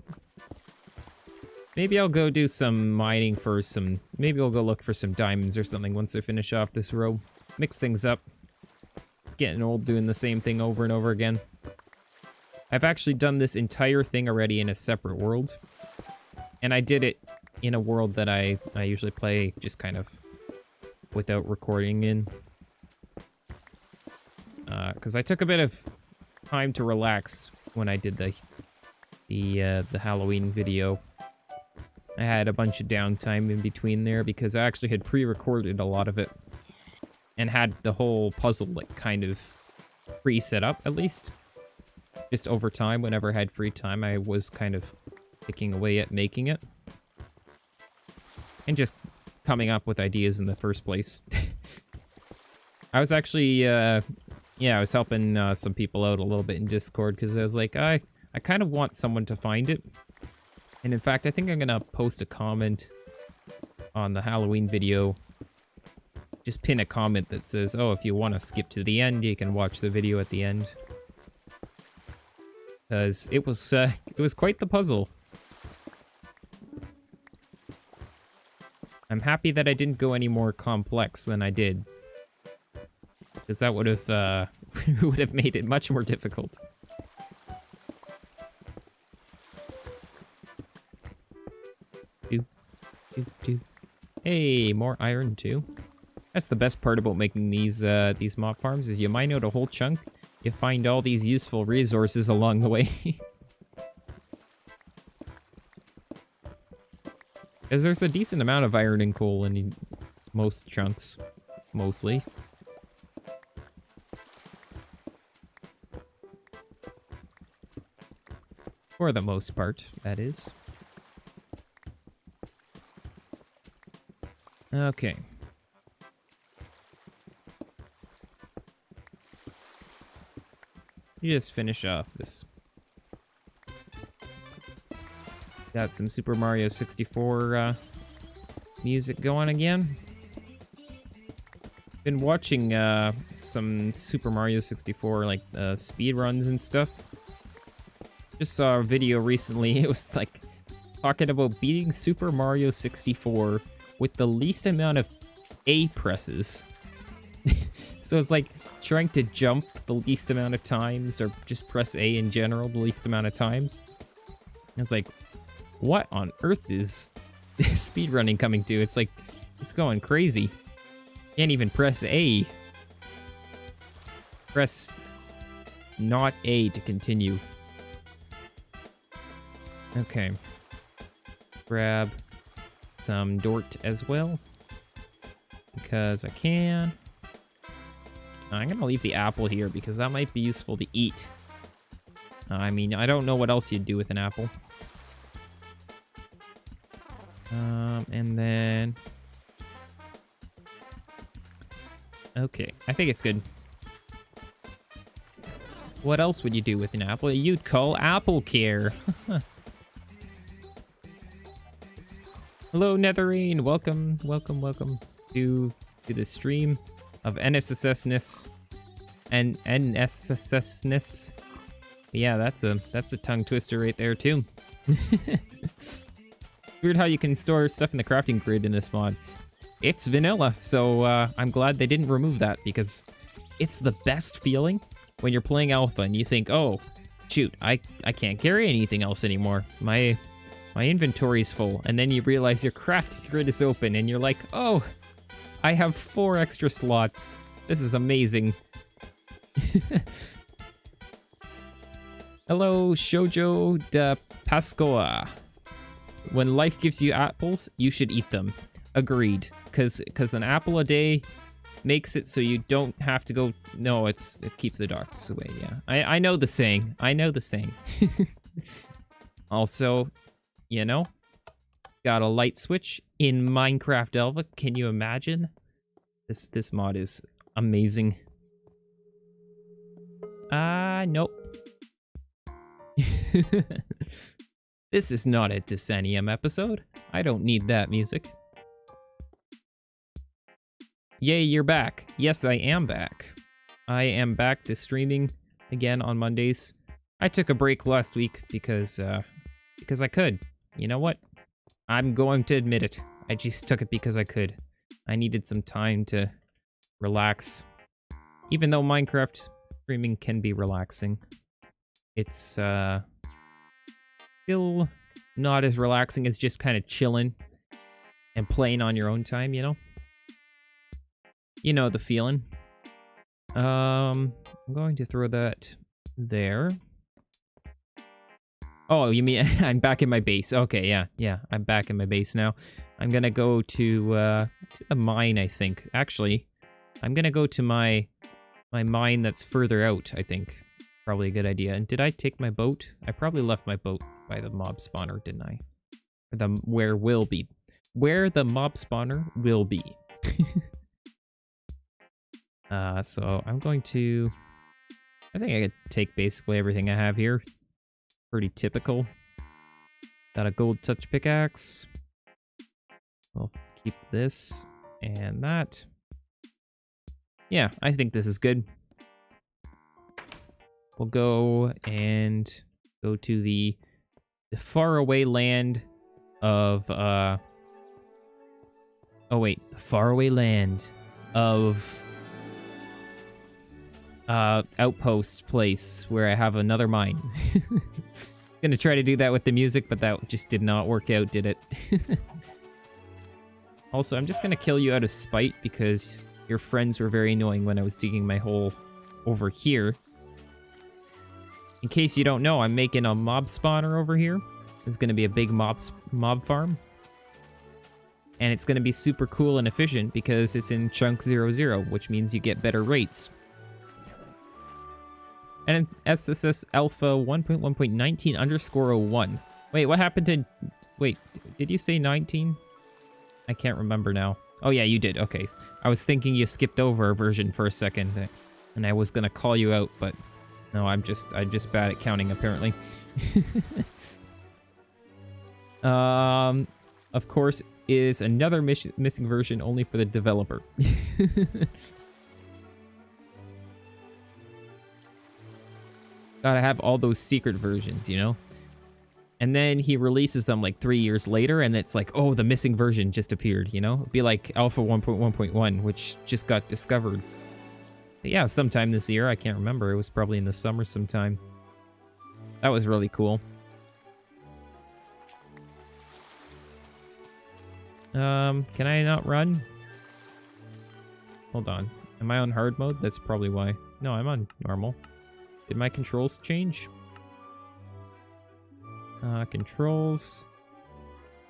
Maybe I'll go do some mining for some... Maybe I'll go look for some diamonds or something once I finish off this row. Mix things up. It's getting old doing the same thing over and over again. I've actually done this entire thing already in a separate world. And I did it in a world that I usually play just kind of without recording in. Because I took a bit of time to relax when I did the Halloween video. I had a bunch of downtime in between there because I actually had pre-recorded a lot of it. And had the whole puzzle, like, kind of pre-set up, at least. Just over time, whenever I had free time, I was kind of picking away at making it. And just coming up with ideas in the first place. I was actually, yeah, I was helping some people out a little bit in Discord, because I was like, I kind of want someone to find it. And in fact, I think I'm gonna post a comment on the Halloween video. Just pin a comment that says, oh, if you want to skip to the end, you can watch the video at the end. Because it was quite the puzzle. I'm happy that I didn't go any more complex than I did. Because that would have made it much more difficult. Do, do, do. Hey, more iron too. That's the best part about making these mob farms, is you mine out a whole chunk, you find all these useful resources along the way. Because there's a decent amount of iron and coal in most chunks. Mostly. For the most part, that is. Okay. You just finish off this. Got some Super Mario 64 music going again. Been watching some Super Mario 64 like speed runs and stuff. Just saw a video recently. It was like talking about beating Super Mario 64 with the least amount of A presses. So it's like trying to jump the least amount of times, or just press A in general the least amount of times. It's like, what on earth is speedrunning coming to? It's like, it's going crazy. Can't even press A. Press not A to continue. Okay. Grab some Dort as well, because I can. I'm gonna leave the apple here because that might be useful to eat I mean, I don't know what else you'd do with an apple. And then... Okay, I think it's good. What else would you do with an apple? You'd call Apple Care. Hello, Netherine. Welcome, welcome, welcome to the stream of NSSS-ness and NSSS-ness. Yeah, that's a tongue twister right there too. Weird how you can store stuff in the crafting grid in this mod. It's vanilla, so I'm glad they didn't remove that, because it's the best feeling when you're playing alpha and you think, oh, shoot, I can't carry anything else anymore. My inventory's full, and then you realize your crafting grid is open, and you're like, oh, I have 4 extra slots. This is amazing. Hello, Shoujo de Pascoa. When life gives you apples, you should eat them. Agreed. Because an apple a day makes it so you don't have to go... No, it keeps the darkness away, yeah. I know the saying. I know the saying. Also, you know, got a light switch in Minecraft Alpha. Can you imagine? This mod is amazing. Nope. This is not a Decennium episode. I don't need that music. Yay, you're back. Yes, I am back. I am back to streaming again on Mondays. I took a break last week because I could. You know what? I'm going to admit it. I just took it because I could. I needed some time to relax. Even though Minecraft streaming can be relaxing, it's still not as relaxing as just kind of chilling and playing on your own time, you know? You know the feeling. I'm going to throw that there. Oh, you mean I'm back in my base. Okay, yeah, I'm back in my base now. I'm gonna go to the mine, I think. Actually, I'm gonna go to my mine that's further out, I think. Probably a good idea. And did I take my boat? I probably left my boat by the mob spawner, didn't I? Or where the mob spawner will be. So I'm going to... I think I could take basically everything I have here. Pretty typical. Got a gold touch pickaxe. I'll keep this and that. Yeah, I think this is good. We'll go to the faraway land of the faraway land of outpost place where I have another mine. Gonna try to do that with the music, but that just did not work out, did it? Also, I'm just gonna kill you out of spite because your friends were very annoying when I was digging my hole over here. In case you don't know, I'm making a mob spawner over here. There's gonna be a big mob farm. And it's gonna be super cool and efficient because it's in chunk 00, which means you get better rates. And NSSS Alpha 1.1.19_01. Wait, what happened to... Wait, did you say 19? I can't remember now. Oh yeah, you did. Okay. I was thinking you skipped over a version for a second, and I was gonna call you out, but no, I'm just bad at counting apparently. Of course, is another missing version only for the developer. Gotta have all those secret versions, you know? And then he releases them like 3 years later, and it's like, oh, the missing version just appeared, you know? It'd be like Alpha 1.1.1, which just got discovered. But yeah, sometime this year, I can't remember. It was probably in the summer sometime. That was really cool. Can I not run? Hold on. Am I on hard mode? That's probably why. No, I'm on normal. Did my controls change? Controls.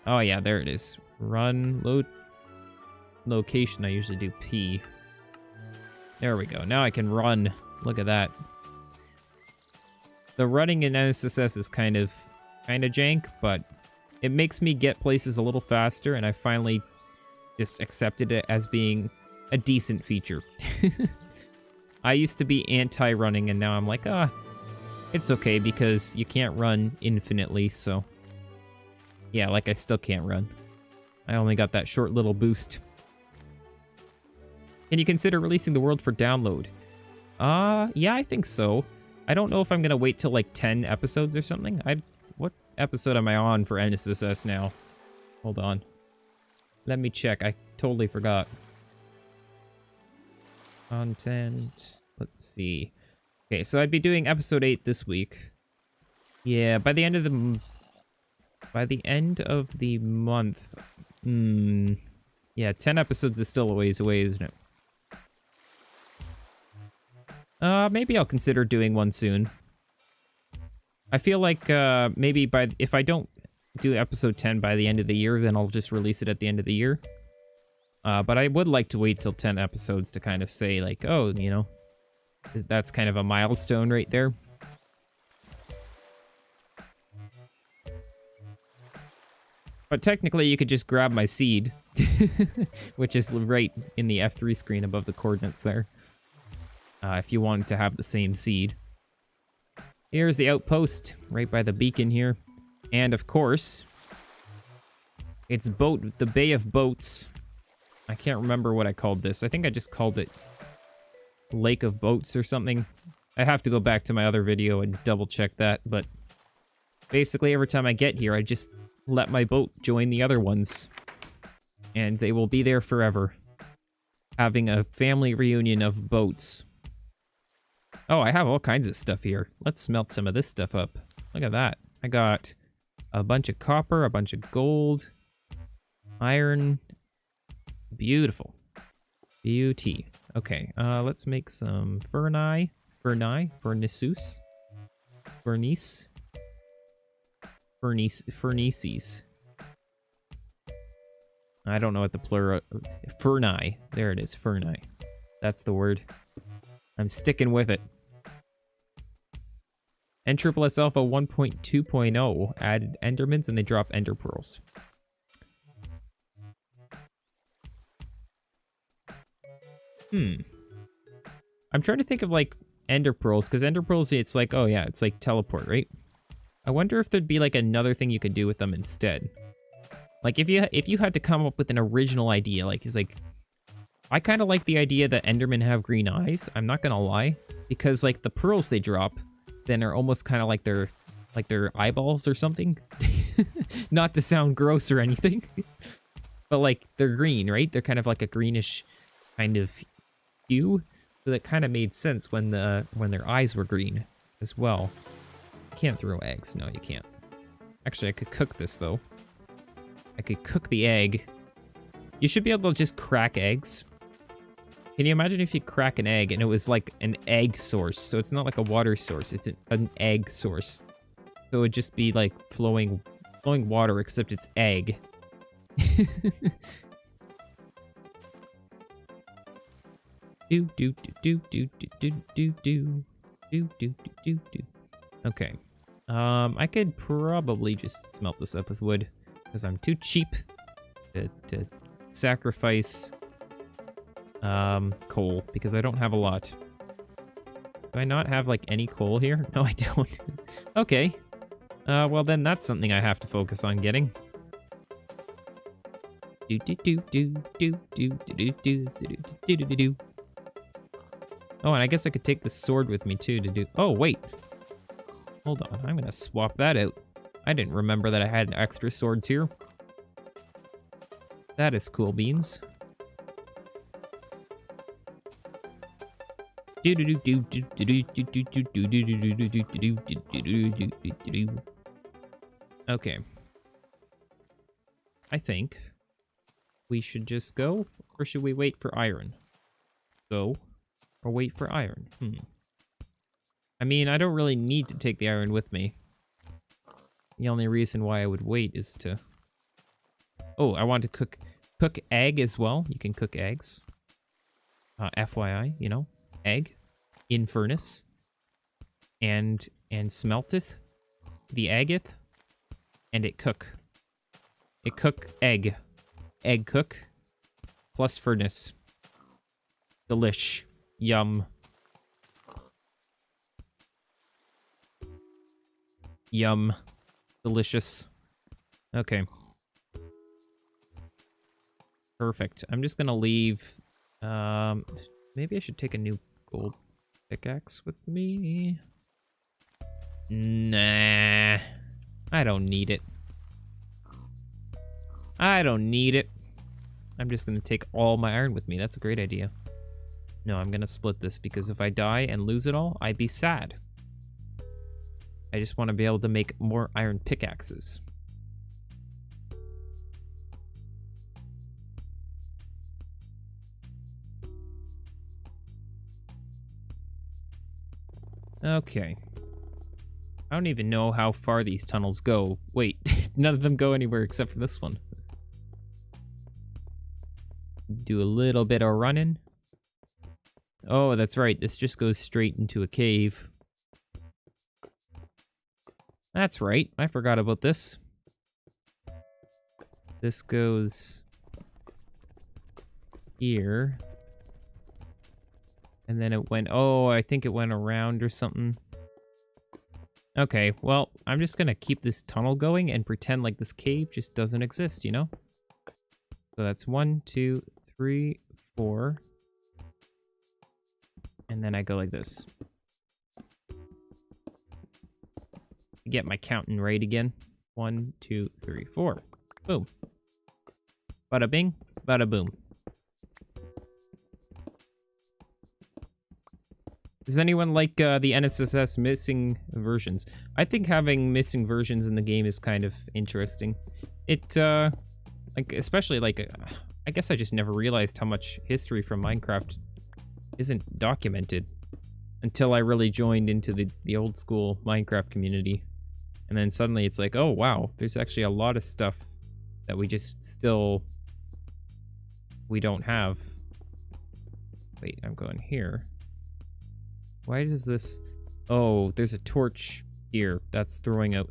Oh yeah, there it is. Run, load, location. I usually do P. There we go. Now I can run. Look at that. The running in NSSS is kind of jank, but it makes me get places a little faster, and I finally just accepted it as being a decent feature. I used to be anti-running, and now I'm like, it's okay because you can't run infinitely, so... Yeah, like I still can't run. I only got that short little boost. Can you consider releasing the world for download? Yeah, I think so. I don't know if I'm gonna wait till like 10 episodes or something. What episode am I on for NSSS now? Hold on. Let me check. I totally forgot. Content. Let's see. Okay, so I'd be doing episode 8 this week. Yeah, by the end of the month. Yeah, 10 episodes is still a ways away, isn't it? Maybe I'll consider doing one soon. I feel like, maybe if I don't do episode 10 by the end of the year, then I'll just release it at the end of the year. But I would like to wait till 10 episodes to kind of say, like, oh, you know, that's kind of a milestone right there. But technically, you could just grab my seed, which is right in the F3 screen above the coordinates there. If you wanted to have the same seed. Here's the outpost, right by the beacon here. And of course, it's the Bay of Boats. I can't remember what I called this. I think I just called it Lake of Boats or something. I have to go back to my other video and double check that, but basically every time I get here, I just let my boat join the other ones. And they will be there forever. Having a family reunion of boats. Oh, I have all kinds of stuff here. Let's smelt some of this stuff up. Look at that. I got a bunch of copper, a bunch of gold, iron. Beautiful. Beauty. Okay, let's make some furnices. I don't know what the plural... Ferni. There it is, ferni. That's the word. I'm sticking with it. NSSS Alpha 1.2.0 added Endermans and they drop Ender Pearls. I'm trying to think of, like, Ender Pearls, because Ender Pearls, it's like, oh yeah, it's like teleport, right? I wonder if there'd be, like, another thing you could do with them instead. Like, if you had to come up with an original idea, like, it's like... I kind of like the idea that Endermen have green eyes, I'm not gonna lie. Because, like, the pearls they drop, then are almost kind of like their eyeballs or something. Not to sound gross or anything. But, like, they're green, right? They're kind of like a greenish kind of hue. So that kind of made sense when their eyes were green as well. Can't throw eggs. No, you can't. Actually, I could cook this, though. I could cook the egg. You should be able to just crack eggs. Can you imagine if you crack an egg and it was like an egg source? So it's not like a water source, it's an egg source. So it would just be like flowing water, except it's egg. Okay. I could probably just smelt this up with wood, because I'm too cheap to sacrifice coal, because I don't have a lot. Do I not have, like, any coal here? No, I don't. Okay. Well then that's something I have to focus on getting. Oh, and I guess I could take the sword with me too to do... Oh, wait. Hold on, I'm gonna swap that out. I didn't remember that I had extra swords here. That is cool beans. Okay. I think we should just go, or should we wait for iron? Go, or wait for iron? I mean, I don't really need to take the iron with me. The only reason why I would wait is to... Oh, I want to cook egg as well. You can cook eggs. FYI, you know, egg in furnace. and smelteth the eggeth, and it cook. It cook egg. Egg cook plus furnace. Delish. Yum. Yum. Delicious. Okay. Perfect. I'm just gonna leave... maybe I should take a new gold pickaxe with me. Nah. I don't need it. I don't need it. I'm just gonna take all my iron with me. That's a great idea. No, I'm gonna split this because if I die and lose it all, I'd be sad. I just want to be able to make more iron pickaxes. Okay. I don't even know how far these tunnels go. Wait, none of them go anywhere except for this one. Do a little bit of running. Oh, that's right. This just goes straight into a cave. That's right. I forgot about this. This goes here. And then it went... Oh, I think it went around or something. Okay, well, I'm just gonna keep this tunnel going and pretend like this cave just doesn't exist, you know? So that's 1, 2, 3, 4. And then I go like this. Get my counting right again. 1, 2, 3, 4. Boom. Bada bing, bada boom. Does anyone like the NSSS missing versions? I think having missing versions in the game is kind of interesting. It, like, especially, like, I guess I just never realized how much history from Minecraft isn't documented until I really joined into the old school Minecraft community. And then suddenly it's like, oh, wow, there's actually a lot of stuff that we just still... we don't have. Wait, I'm going here. Why does this... Oh, there's a torch here that's throwing out...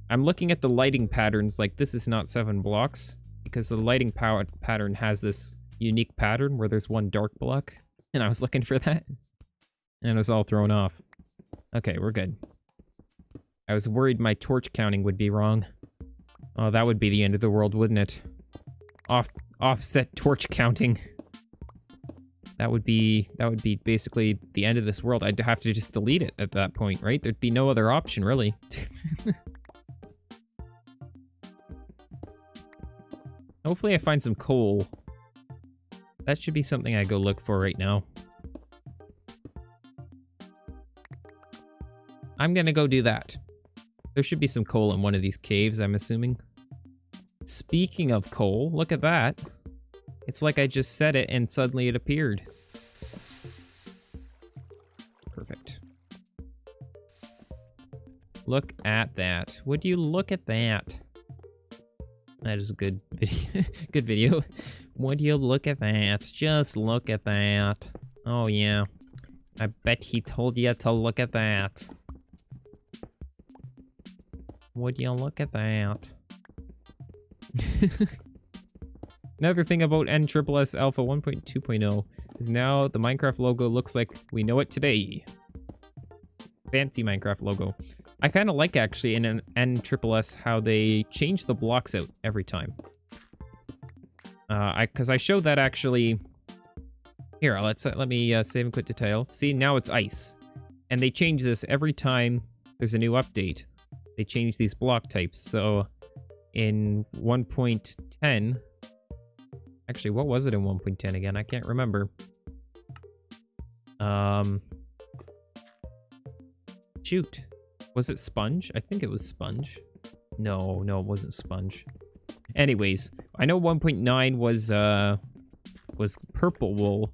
I'm looking at the lighting patterns like this is not 7 blocks, because the lighting pattern has this unique pattern where there's one dark block, and I was looking for that, and it was all thrown off. Okay, we're good. I was worried my torch counting would be wrong. Oh, that would be the end of the world, wouldn't it? Offset torch counting. That would be basically the end of this world. I'd have to just delete it at that point, right? There'd be no other option, really. Hopefully I find some coal. That should be something I go look for right now. I'm gonna go do that. There should be some coal in one of these caves, I'm assuming. Speaking of coal, look at that. It's like I just said it and suddenly it appeared. Perfect. Look at that. Would you look at that? That is a good video. Good video. Would you look at that? Just look at that. Oh yeah. I bet he told you to look at that. Would you look at that? Another thing about NSSS Alpha 1.2.0 is now the Minecraft logo looks like we know it today. Fancy Minecraft logo. I kind of like actually in an NSSS how they change the blocks out every time. Because I showed that actually. Here, let me save and quit detail. See, now it's ice, and they change this every time there's a new update. They change these block types. So in 1.10. Actually, what was it in 1.10 again? I can't remember. Shoot. Was it sponge? I think it was sponge. No, it wasn't sponge. Anyways, I know 1.9 was purple wool.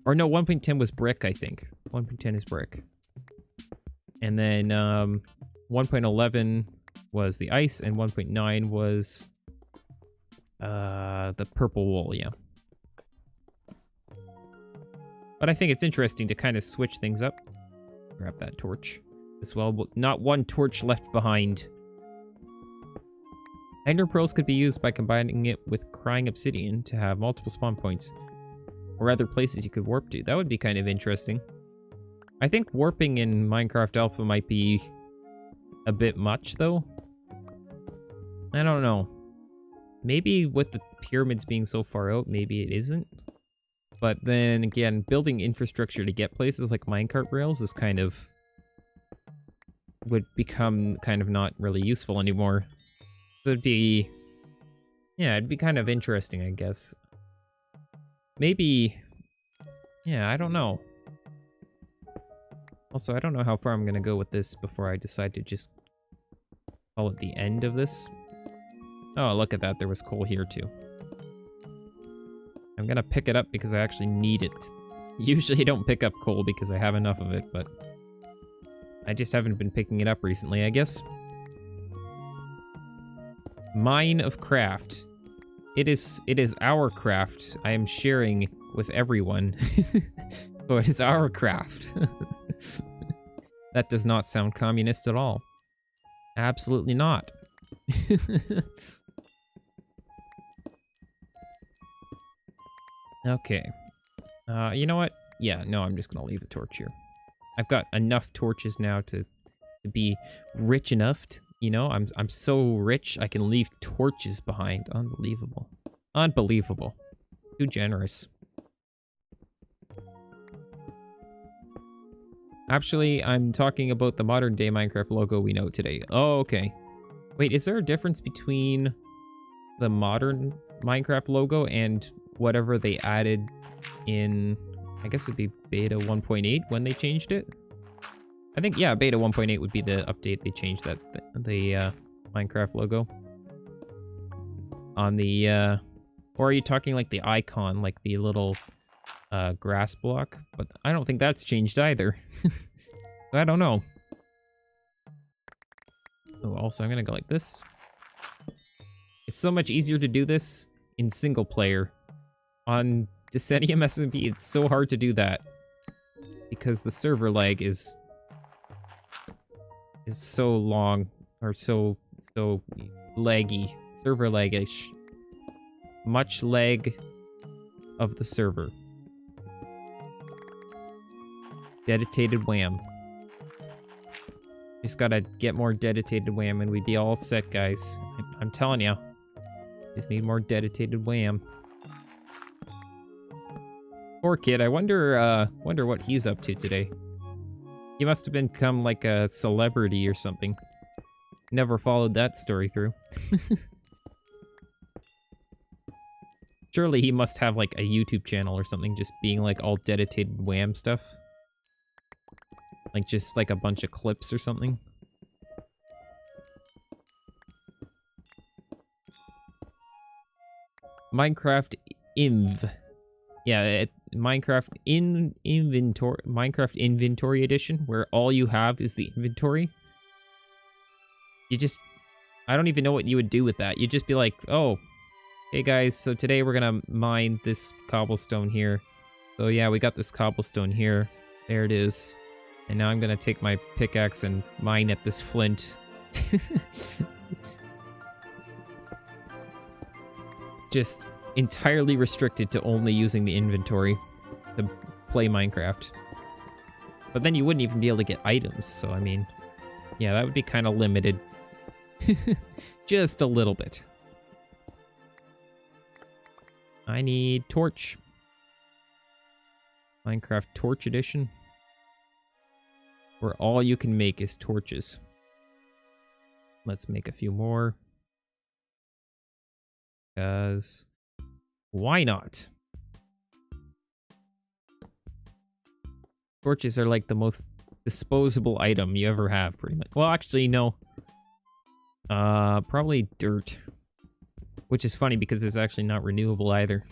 Or no, 1.10 was brick, I think. 1.10 is brick. And then 1.11 was the ice, and 1.9 was the purple wool, yeah. But I think it's interesting to kind of switch things up. Grab that torch. as well. Not one torch left behind. Ender pearls could be used by combining it with crying obsidian to have multiple spawn points. Or other places you could warp to. That would be kind of interesting. I think warping in Minecraft Alpha might be a bit much, though. I don't know. Maybe with the pyramids being so far out, maybe it isn't. But then again, building infrastructure to get places like minecart rails is kind of... would become kind of not really useful anymore. So it'd be... yeah, it'd be kind of interesting, I guess. Maybe... yeah, I don't know. Also, I don't know how far I'm gonna go with this before I decide to just call it the end of this. Oh, look at that. There was coal here, too. I'm gonna pick it up because I actually need it. Usually I don't pick up coal because I have enough of it, but... I just haven't been picking it up recently, I guess. Mine of craft. It is our craft. I am sharing with everyone. So it is our craft. That does not sound communist at all. Absolutely not. Okay. You know what? Yeah, no, I'm just gonna leave a torch here. I've got enough torches now to be rich enough to, you know, I'm so rich I can leave torches behind. Unbelievable. Unbelievable. Too generous. Actually, I'm talking about the modern day Minecraft logo we know today. Oh, okay. Wait, is there a difference between the modern Minecraft logo and whatever they added in, I guess it'd be beta 1.8 when they changed it? I think, yeah, beta 1.8 would be the update they changed. That's the Minecraft logo. On the, or are you talking like the icon, like the little grass block? But I don't think that's changed either. I don't know. Oh, also I'm gonna go like this. It's so much easier to do this in single player. On Decennium SMP, it's so hard to do that. Because the server lag is so long, or so laggy. Server lag-ish. Much lag of the server. Dedicated wham. Just gotta get more dedicated wham and we'd be all set, guys. I'm telling you. Just need more dedicated wham. Poor kid, I wonder what he's up to today. He must have become like a celebrity or something. Never followed that story through. Surely he must have like a YouTube channel or something, just being like all dedicated wham stuff. Like just like a bunch of clips or something. Minecraft Inv. Yeah, Minecraft Inventory Edition, where all you have is the inventory. You just... I don't even know what you would do with that. You'd just be like, oh, hey guys, so today we're gonna mine this cobblestone here. So yeah, we got this cobblestone here. There it is. And now I'm gonna take my pickaxe and mine at this flint. Just entirely restricted to only using the inventory to play Minecraft. But then you wouldn't even be able to get items, so I mean... yeah, that would be kind of limited. Just a little bit. I need torch. Minecraft Torch Edition. Where all you can make is torches. Let's make a few more. Because... why not? Torches are like the most disposable item you ever have, pretty much. Well, actually, no. Probably dirt. Which is funny because it's actually not renewable either.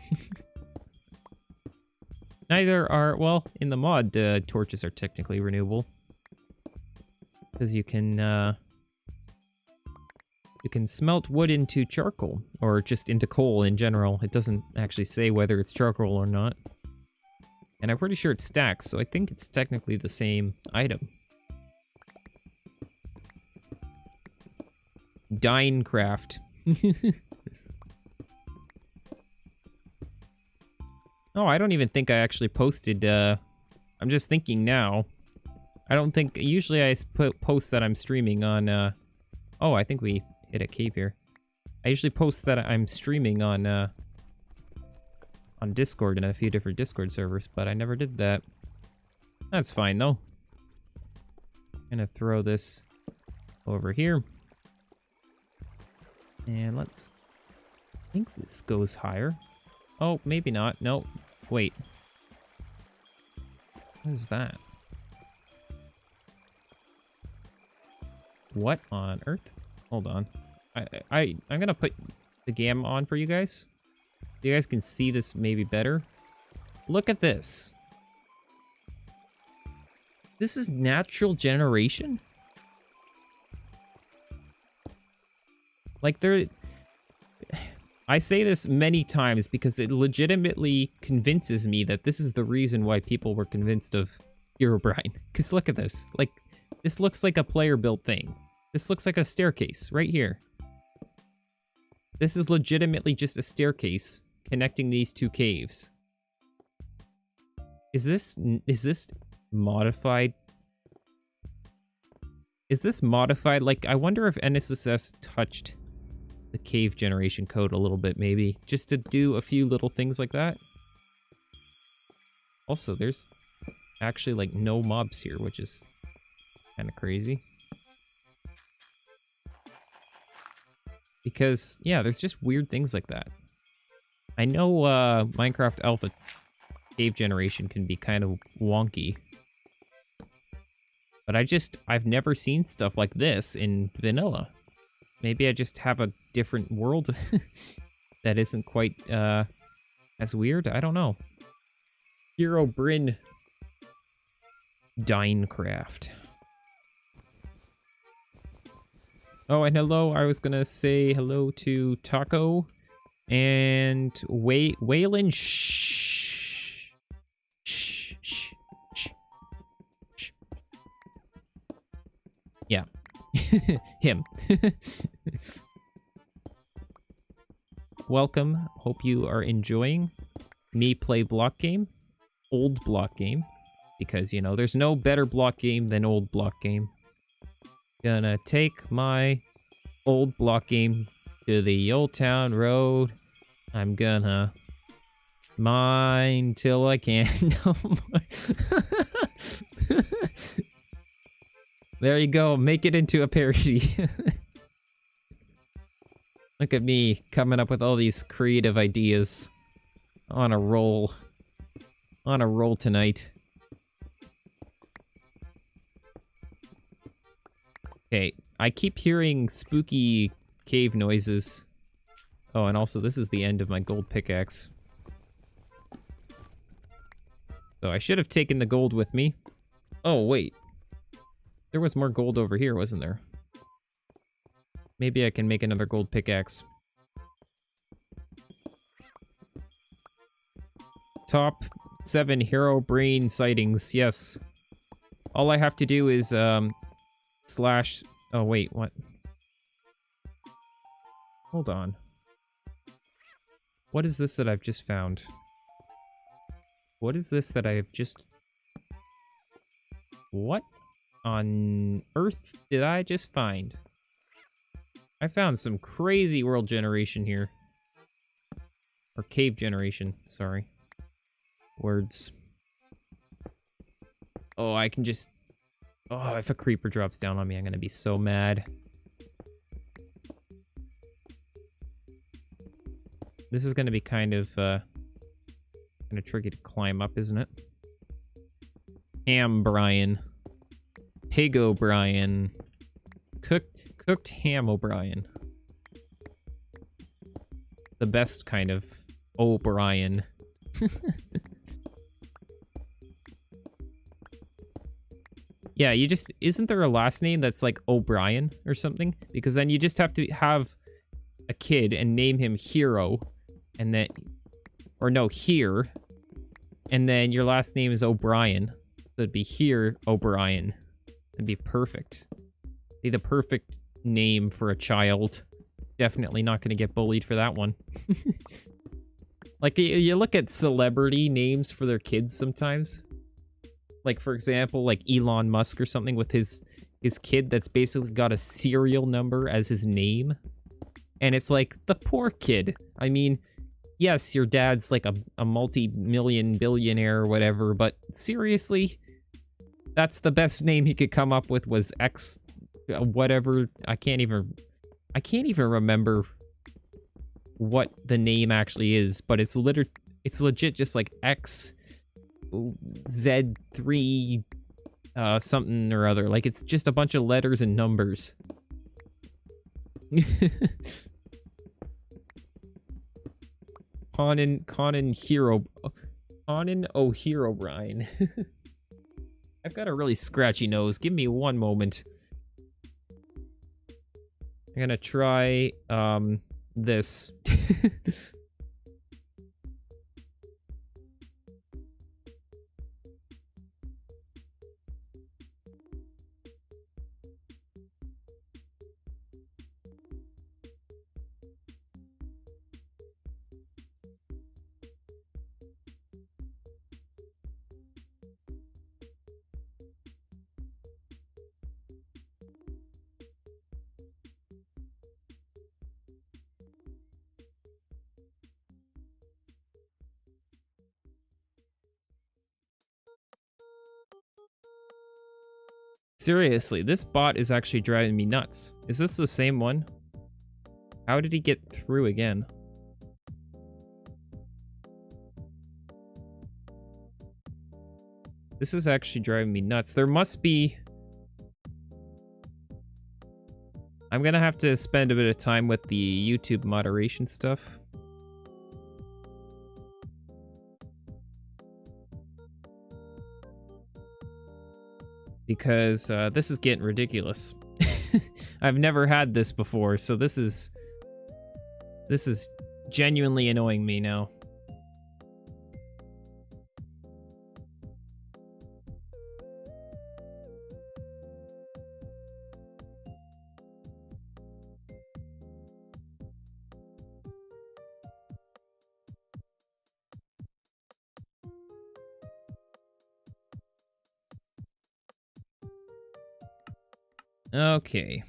Neither are, well, in the mod, torches are technically renewable. Because you can smelt wood into charcoal, or just into coal in general. It doesn't actually say whether it's charcoal or not. And I'm pretty sure it stacks, so I think it's technically the same item. Dinecraft. Oh, I don't even think I actually posted, I'm just thinking now. I don't think, usually I post that I'm streaming on, oh, I think we hit a cave here. I usually post that I'm streaming on Discord and a few different Discord servers, but I never did that. That's fine, though. I'm gonna throw this over here. And let's... I think this goes higher. Oh, maybe not. No. Wait. What is that? What on earth? Hold on. I'm gonna put the game on for you guys. So you guys can see this maybe better. Look at this. This is natural generation? Like, I say this many times because it legitimately convinces me that this is the reason why people were convinced of Herobrine. Because look at this. Like, this looks like a player-built thing. This looks like a staircase right here. This is legitimately just a staircase connecting these two caves. Is this modified? Is this modified? Like, I wonder if NSSS touched the cave generation code a little bit, maybe, just to do a few little things like that. Also, there's actually, like, no mobs here, which is kind of crazy. Because, yeah, there's just weird things like that. I know Minecraft Alpha cave generation can be kind of wonky. But I've never seen stuff like this in vanilla. Maybe I just have a different world that isn't quite as weird. I don't know. Herobrine Dinecraft. Oh, and hello. I was gonna say hello to Taco and Waylon. Shh. Shh. Shh. Shh. Shh. Yeah. Him. Welcome. Hope you are enjoying me play block game. Old block game. Because, you know, there's no better block game than old block game. Gonna take my old block game to the Old Town Road. I'm gonna mine till I can't no more. There you go. Make it into a parody. Look at me coming up with all these creative ideas. On a roll. On a roll tonight. Okay, I keep hearing spooky cave noises. Oh, and also this is the end of my gold pickaxe. So I should have taken the gold with me. Oh, wait. There was more gold over here, wasn't there? Maybe I can make another gold pickaxe. Top 7 Herobrine sightings, yes. All I have to do is, slash... Oh, wait, what? Hold on. What is this that I've just found? What is this that I have just... What on earth did I just find? I found some crazy world generation here. Or cave generation, sorry. Words. Oh, I can just... Oh, if a creeper drops down on me, I'm gonna be so mad. This is gonna be kind of tricky to climb up, isn't it? Ham Brian. Pig O'Brien. Cooked ham O'Brien. The best kind of O'Brien. Yeah, you just... Isn't there a last name that's like O'Brien or something? Because then you just have to have a kid and name him Hero. And then... Or no, Here. And then your last name is O'Brien. So it'd be Here O'Brien. It'd be perfect. Be the perfect name for a child. Definitely not going to get bullied for that one. Like, you look at celebrity names for their kids sometimes. Like, for example, like Elon Musk or something with his kid that's basically got a serial number as his name. And it's like, the poor kid. I mean, yes, your dad's like a multi-million billionaire or whatever, but seriously? That's the best name he could come up with was X... whatever. I can't even remember what the name actually is, but it's legit just like X Z3 something or other. Like, it's just a bunch of letters and numbers. Conan O'Herobrine. I've got a really scratchy nose. Give me one moment. I'm gonna try this. Seriously, this bot is actually driving me nuts. Is this the same one? How did he get through again? This is actually driving me nuts. There must be... I'm gonna have to spend a bit of time with the YouTube moderation stuff. Because this is getting ridiculous. I've never had this before, so this is genuinely annoying me now. Okay.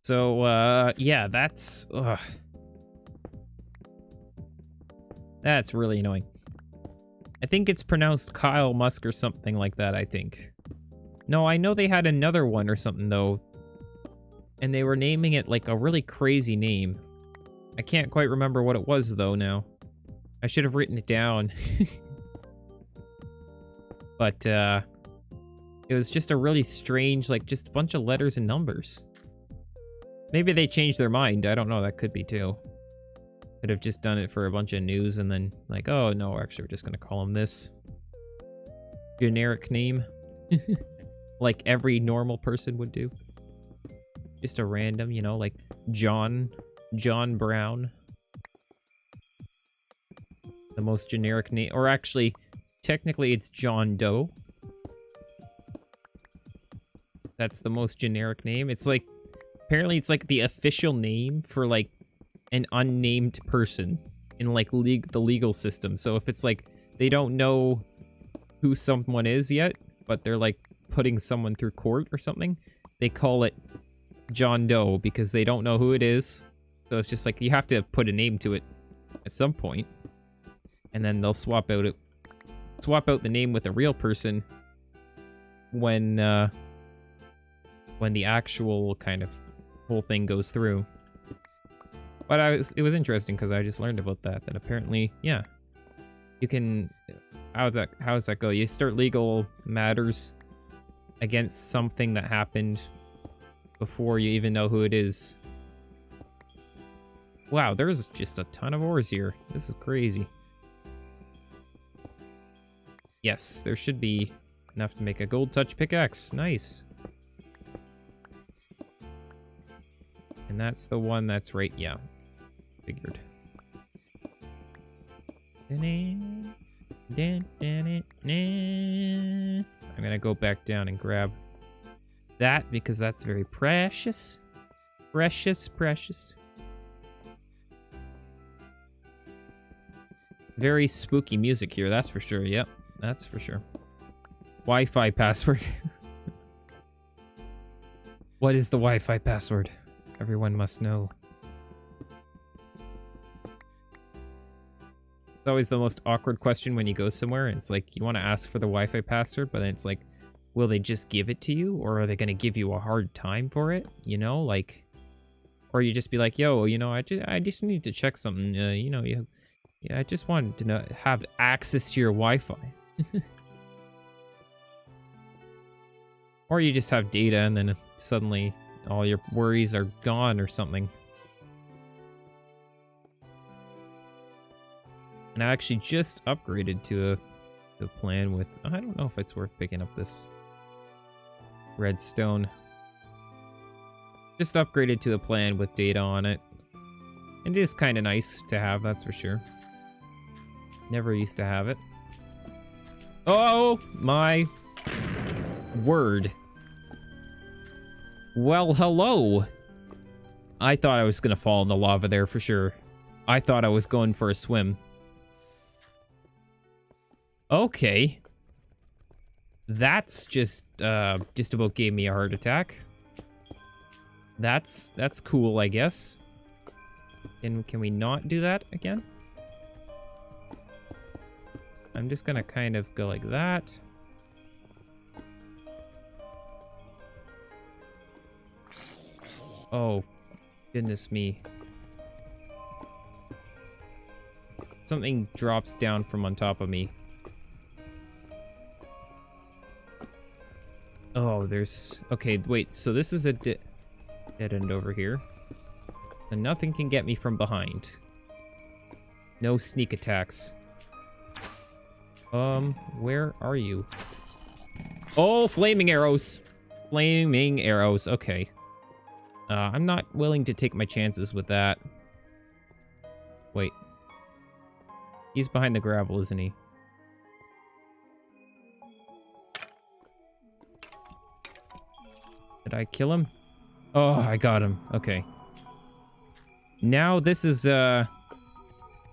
So, yeah, that's... Ugh. That's really annoying. I think it's pronounced Kyle Musk or something like that, I think. No, I know they had another one or something, though. And they were naming it like a really crazy name. I can't quite remember what it was, though, now. I should have written it down. But, it was just a really strange, like, just a bunch of letters and numbers. Maybe they changed their mind. I don't know. That could be, too. Could have just done it for a bunch of news and then, like, oh, no, actually, we're just going to call him this. Generic name. Like every normal person would do. Just a random, you know, like John Brown. The most generic name. Or actually... Technically, it's John Doe. That's the most generic name. It's like... Apparently, it's like the official name for, like, an unnamed person in, like, the legal system. So if it's, like, they don't know who someone is yet, but they're, like, putting someone through court or something, they call it John Doe because they don't know who it is. So it's just, like, you have to put a name to it at some point. And then they'll swap out the name with a real person when the actual kind of whole thing goes through. But it was interesting because I just learned about that apparently, yeah, you can... How does that go? You start legal matters against something that happened before you even know who it is. Wow, there's just a ton of ores here. This is crazy. Yes, there should be enough to make a gold touch pickaxe. Nice. And that's the one that's right, yeah. Figured. I'm gonna go back down and grab that because that's very precious. Precious, precious. Very spooky music here, that's for sure. Yep, that's for sure. Wi-Fi password. What is the Wi-Fi password? Everyone must know. It's always the most awkward question when you go somewhere. And it's like, you want to ask for the Wi-Fi password, but then it's like, will they just give it to you? Or are they going to give you a hard time for it? You know, like... Or you just be like, yo, you know, I just need to check something. You know, I just wanted to know, have access to your Wi-Fi. Or you just have data and then suddenly all your worries are gone or something. And I actually just upgraded to a plan with... I don't know if it's worth picking up this redstone. Just upgraded to a plan with data on it. And it is kind of nice to have, that's for sure. Never used to have it. Oh my word. Well, hello. I thought I was going to fall in the lava there for sure. I thought I was going for a swim. Okay. That's just about gave me a heart attack. That's cool, I guess. And can we not do that again? I'm just gonna kind of go like that. Oh, goodness me. Something drops down from on top of me. Oh, there's... Okay, wait, so this is a dead end over here. And nothing can get me from behind. No sneak attacks. Where are you? Oh, flaming arrows! Flaming arrows, okay. I'm not willing to take my chances with that. Wait. He's behind the gravel, isn't he? Did I kill him? Oh, I got him. Okay. Now this is,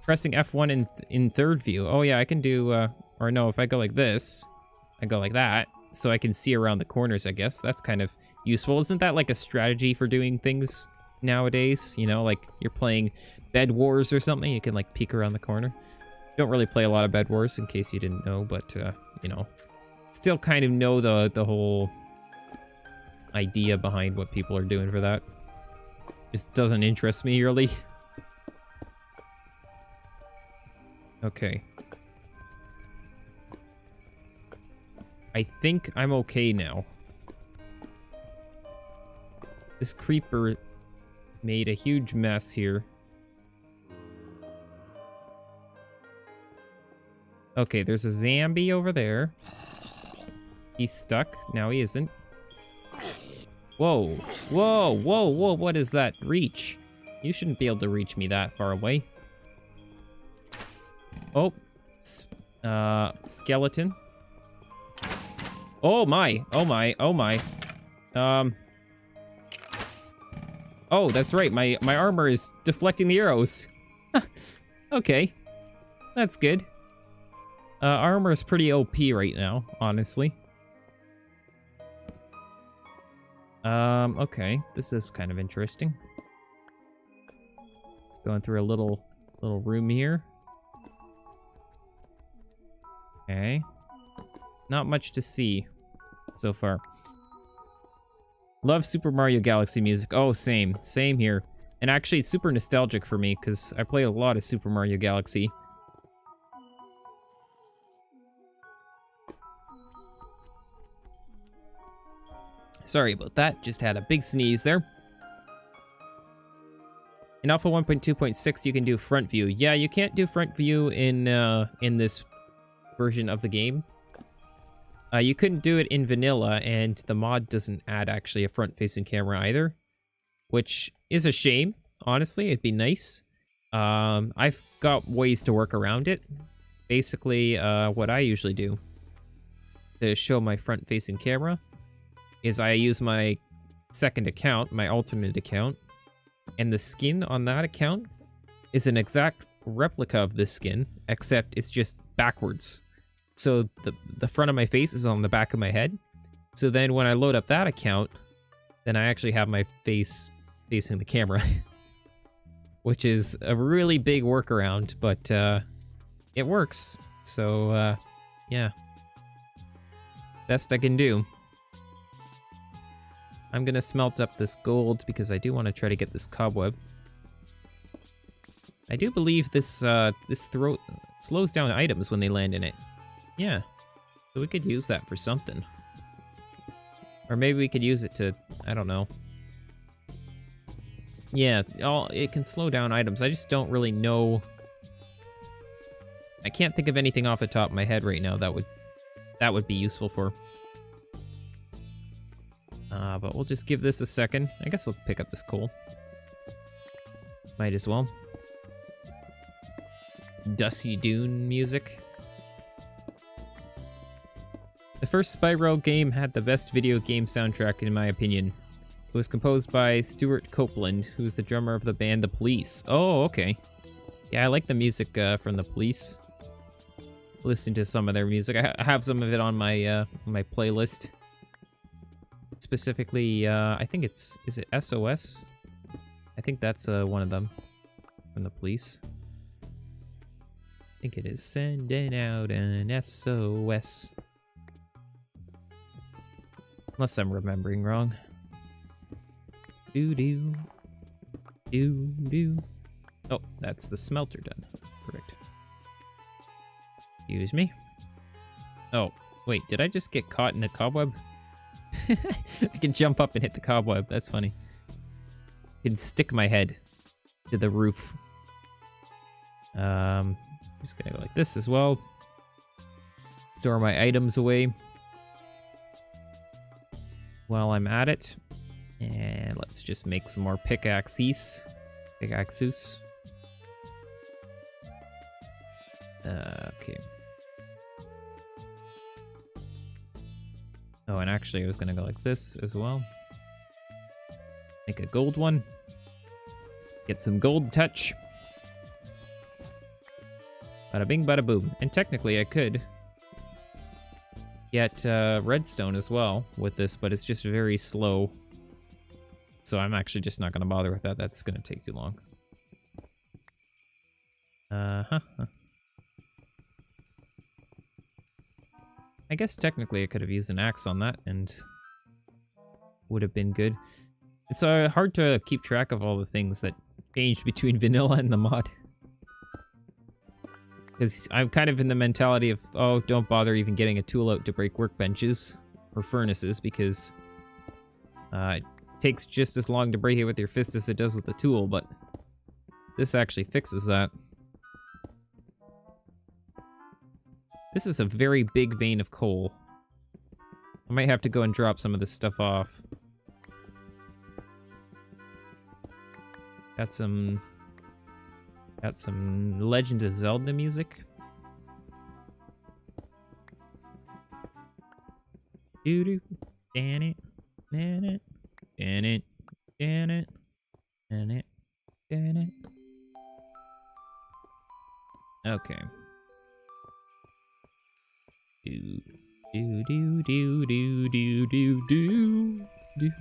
pressing F1 in third view. Oh yeah, I can do, or no, if I go like this, I go like that, so I can see around the corners, I guess. That's kind of useful. Isn't that like a strategy for doing things nowadays? You know, like you're playing Bed Wars or something, you can like peek around the corner. Don't really play a lot of Bed Wars, in case you didn't know, but, you know, still kind of know the whole idea behind what people are doing for that. Just doesn't interest me, really. Okay. I think I'm okay now. This creeper made a huge mess here. Okay, there's a zombie over there. He's stuck. Now he isn't. Whoa. Whoa, whoa, whoa, what is that? Reach. You shouldn't be able to reach me that far away. Oh. Skeleton. Oh my. Oh my. Oh my. Oh, that's right. My armor is deflecting the arrows. Okay. That's good. Armor is pretty OP right now, honestly. Okay. This is kind of interesting. Going through a little room here. Okay. Not much to see so far. Love Super Mario Galaxy music. Oh, same. Same here. And actually, it's super nostalgic for me, because I play a lot of Super Mario Galaxy. Sorry about that. Just had a big sneeze there. In Alpha 1.2.6, you can do front view. Yeah, you can't do front view in this version of the game. You couldn't do it in vanilla, and the mod doesn't add actually a front-facing camera either, which is a shame. Honestly, it'd be nice. I've got ways to work around it. Basically, what I usually do to show my front-facing camera is I use my second account, my alternate account, and the skin on that account is an exact replica of this skin, except it's just backwards. So the front of my face is on the back of my head. So then when I load up that account, then I actually have my face facing the camera, which is a really big workaround, but it works. So yeah, best I can do. I'm gonna smelt up this gold because I do want to try to get this cobweb. I do believe this this slows down items when they land in it. Yeah, so we could use that for something. Or maybe we could use it to, I don't know. Yeah, it can slow down items. I just don't really know. I can't think of anything off the top of my head right now that would be useful for. But we'll just give this a second. I guess we'll pick up this coal. Might as well. Dusty Dune music. The first Spyro game had the best video game soundtrack in my opinion. It was composed by Stuart Copeland, who's the drummer of the band The Police. Oh, okay. Yeah, I like the music from The Police. Listen to some of their music. I have some of it on my my playlist. Specifically, I think is it SOS? I think that's one of them from The Police. I think it is sending out an SOS. Unless I'm remembering wrong. Do. Oh, that's the smelter done. Perfect. Excuse me. Oh, wait, did I just get caught in a cobweb? I can jump up and hit the cobweb. That's funny. I can stick my head to the roof. I'm just gonna go like this as well. Store my items away while I'm at it. And let's just make some more pickaxes. Pickaxes. Okay. Oh, and actually I was gonna go like this as well. Make a gold one. Get some gold touch. Bada bing, bada boom. And technically I could get redstone as well with this, but it's just very slow. So I'm actually just not going to bother with that. That's going to take too long. I guess technically I could have used an axe on that and would have been good. It's hard to keep track of all the things that changed between vanilla and the mod. Because I'm kind of in the mentality of, oh, don't bother even getting a tool out to break workbenches or furnaces because it takes just as long to break it with your fist as it does with the tool, but this actually fixes that. This is a very big vein of coal. I might have to go and drop some of this stuff off. Got some Legend of Zelda music. Doo-doo, dan it, dan it, dan it, dan it, dan it, dan it. Okay. Do do do do do do do do.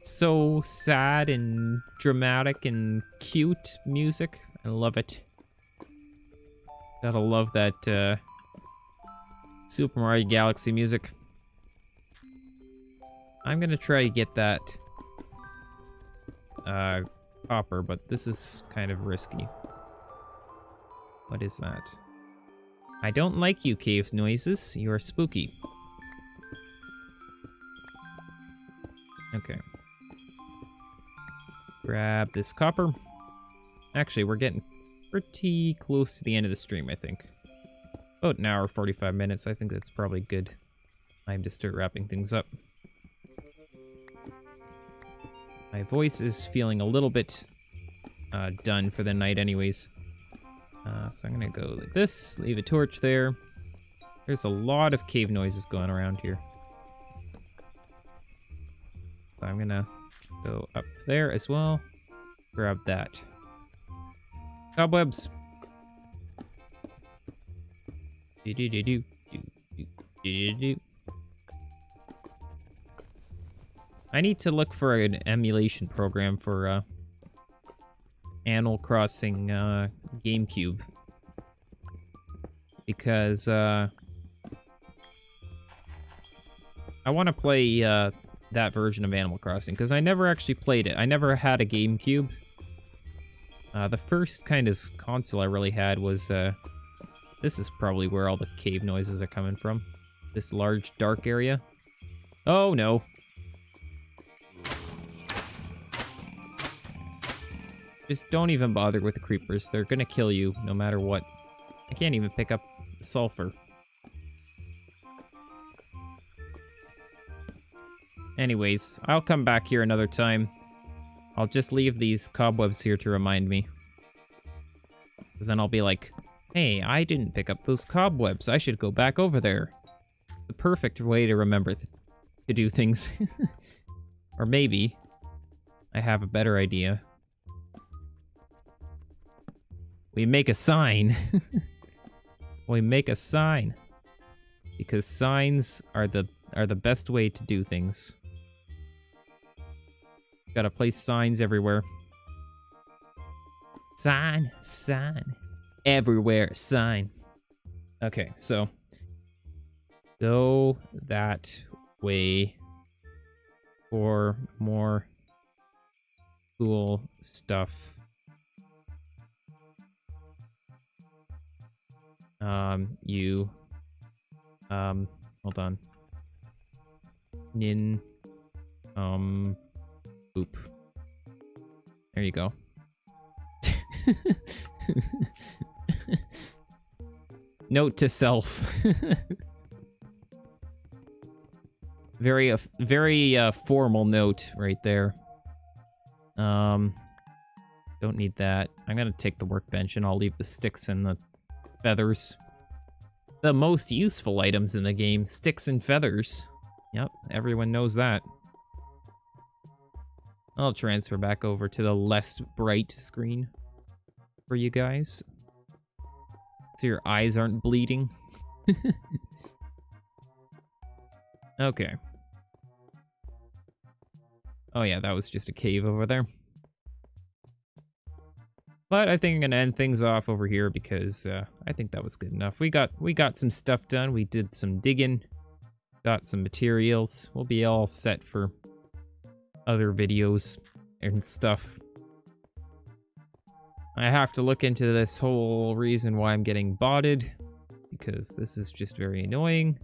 So sad and dramatic and cute music. I love it. Gotta love that Super Mario Galaxy music. I'm gonna try to get that copper, but this is kind of risky. What is that? I don't like you, cave noises. You are spooky. Okay. Grab this copper. Actually, we're getting pretty close to the end of the stream, I think. About an hour, 45 minutes. I think that's probably good time to start wrapping things up. My voice is feeling a little bit done for the night anyways. So I'm gonna go like this, leave a torch there. There's a lot of cave noises going around here. So I'm gonna go up there as well. Grab that. Cobwebs. I need to look for an emulation program for Animal Crossing GameCube. Because I want to play that version of Animal Crossing, because I never actually played it. I never had a GameCube. The first kind of console I really had was, this is probably where all the cave noises are coming from. This large, dark area. Oh, no. Just don't even bother with the creepers. They're gonna kill you, no matter what. I can't even pick up sulfur. Anyways, I'll come back here another time. I'll just leave these cobwebs here to remind me. Because then I'll be like, hey, I didn't pick up those cobwebs. I should go back over there. The perfect way to remember to do things. Or maybe I have a better idea. We make a sign. We make a sign. Because signs are the best way to do things. Gotta place signs everywhere. Sign, sign. Everywhere, sign. Okay, so go that way for more cool stuff. Hold on. Boop. There you go. Note to self. very formal note right there. Don't need that. I'm gonna take the workbench and I'll leave the sticks and the feathers. The most useful items in the game, sticks and feathers. Yep, everyone knows that. I'll transfer back over to the less bright screen for you guys. So your eyes aren't bleeding. Okay. Oh yeah, that was just a cave over there. But I think I'm gonna end things off over here because I think that was good enough. We got some stuff done. We did some digging, got some materials. We'll be all set for other videos and stuff. I have to look into this whole reason why I'm getting botted, because this is just very annoying.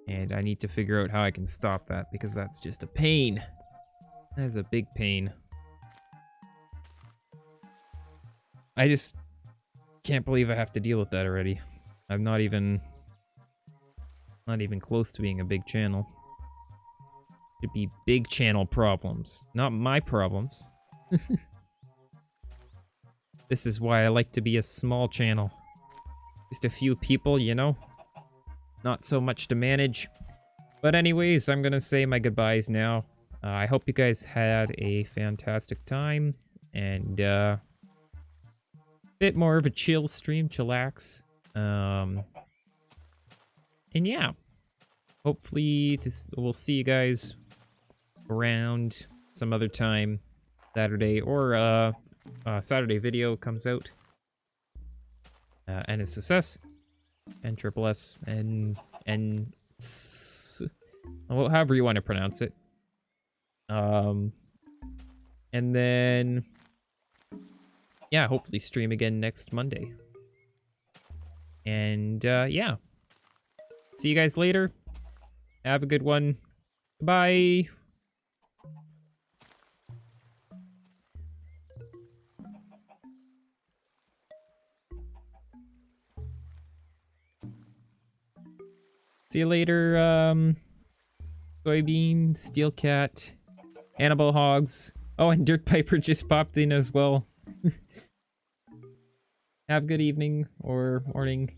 And I need to figure out how I can stop that, because that's just a pain. That is a big pain. I just can't believe I have to deal with that already. I'm not even close to being a big channel. Should be big channel problems, not my problems. This is why I like to be a small channel. Just a few people, you know? Not so much to manage. But anyways, I'm gonna say my goodbyes now. I hope you guys had a fantastic time, and bit more of a chill stream, chillax. And yeah, hopefully we'll see you guys around some other time, Saturday, or Saturday video comes out. NSSS, NSSS, and however you want to pronounce it. And then, yeah, hopefully stream again next Monday. And yeah, see you guys later. Have a good one. Bye. See you later, Soybean, Steel Cat, Annabelle Hogs. Oh, and Dirt Piper just popped in as well. Have a good evening or morning.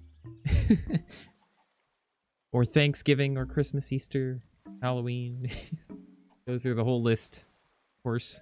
Or Thanksgiving or Christmas, Easter, Halloween. Go through the whole list, of course.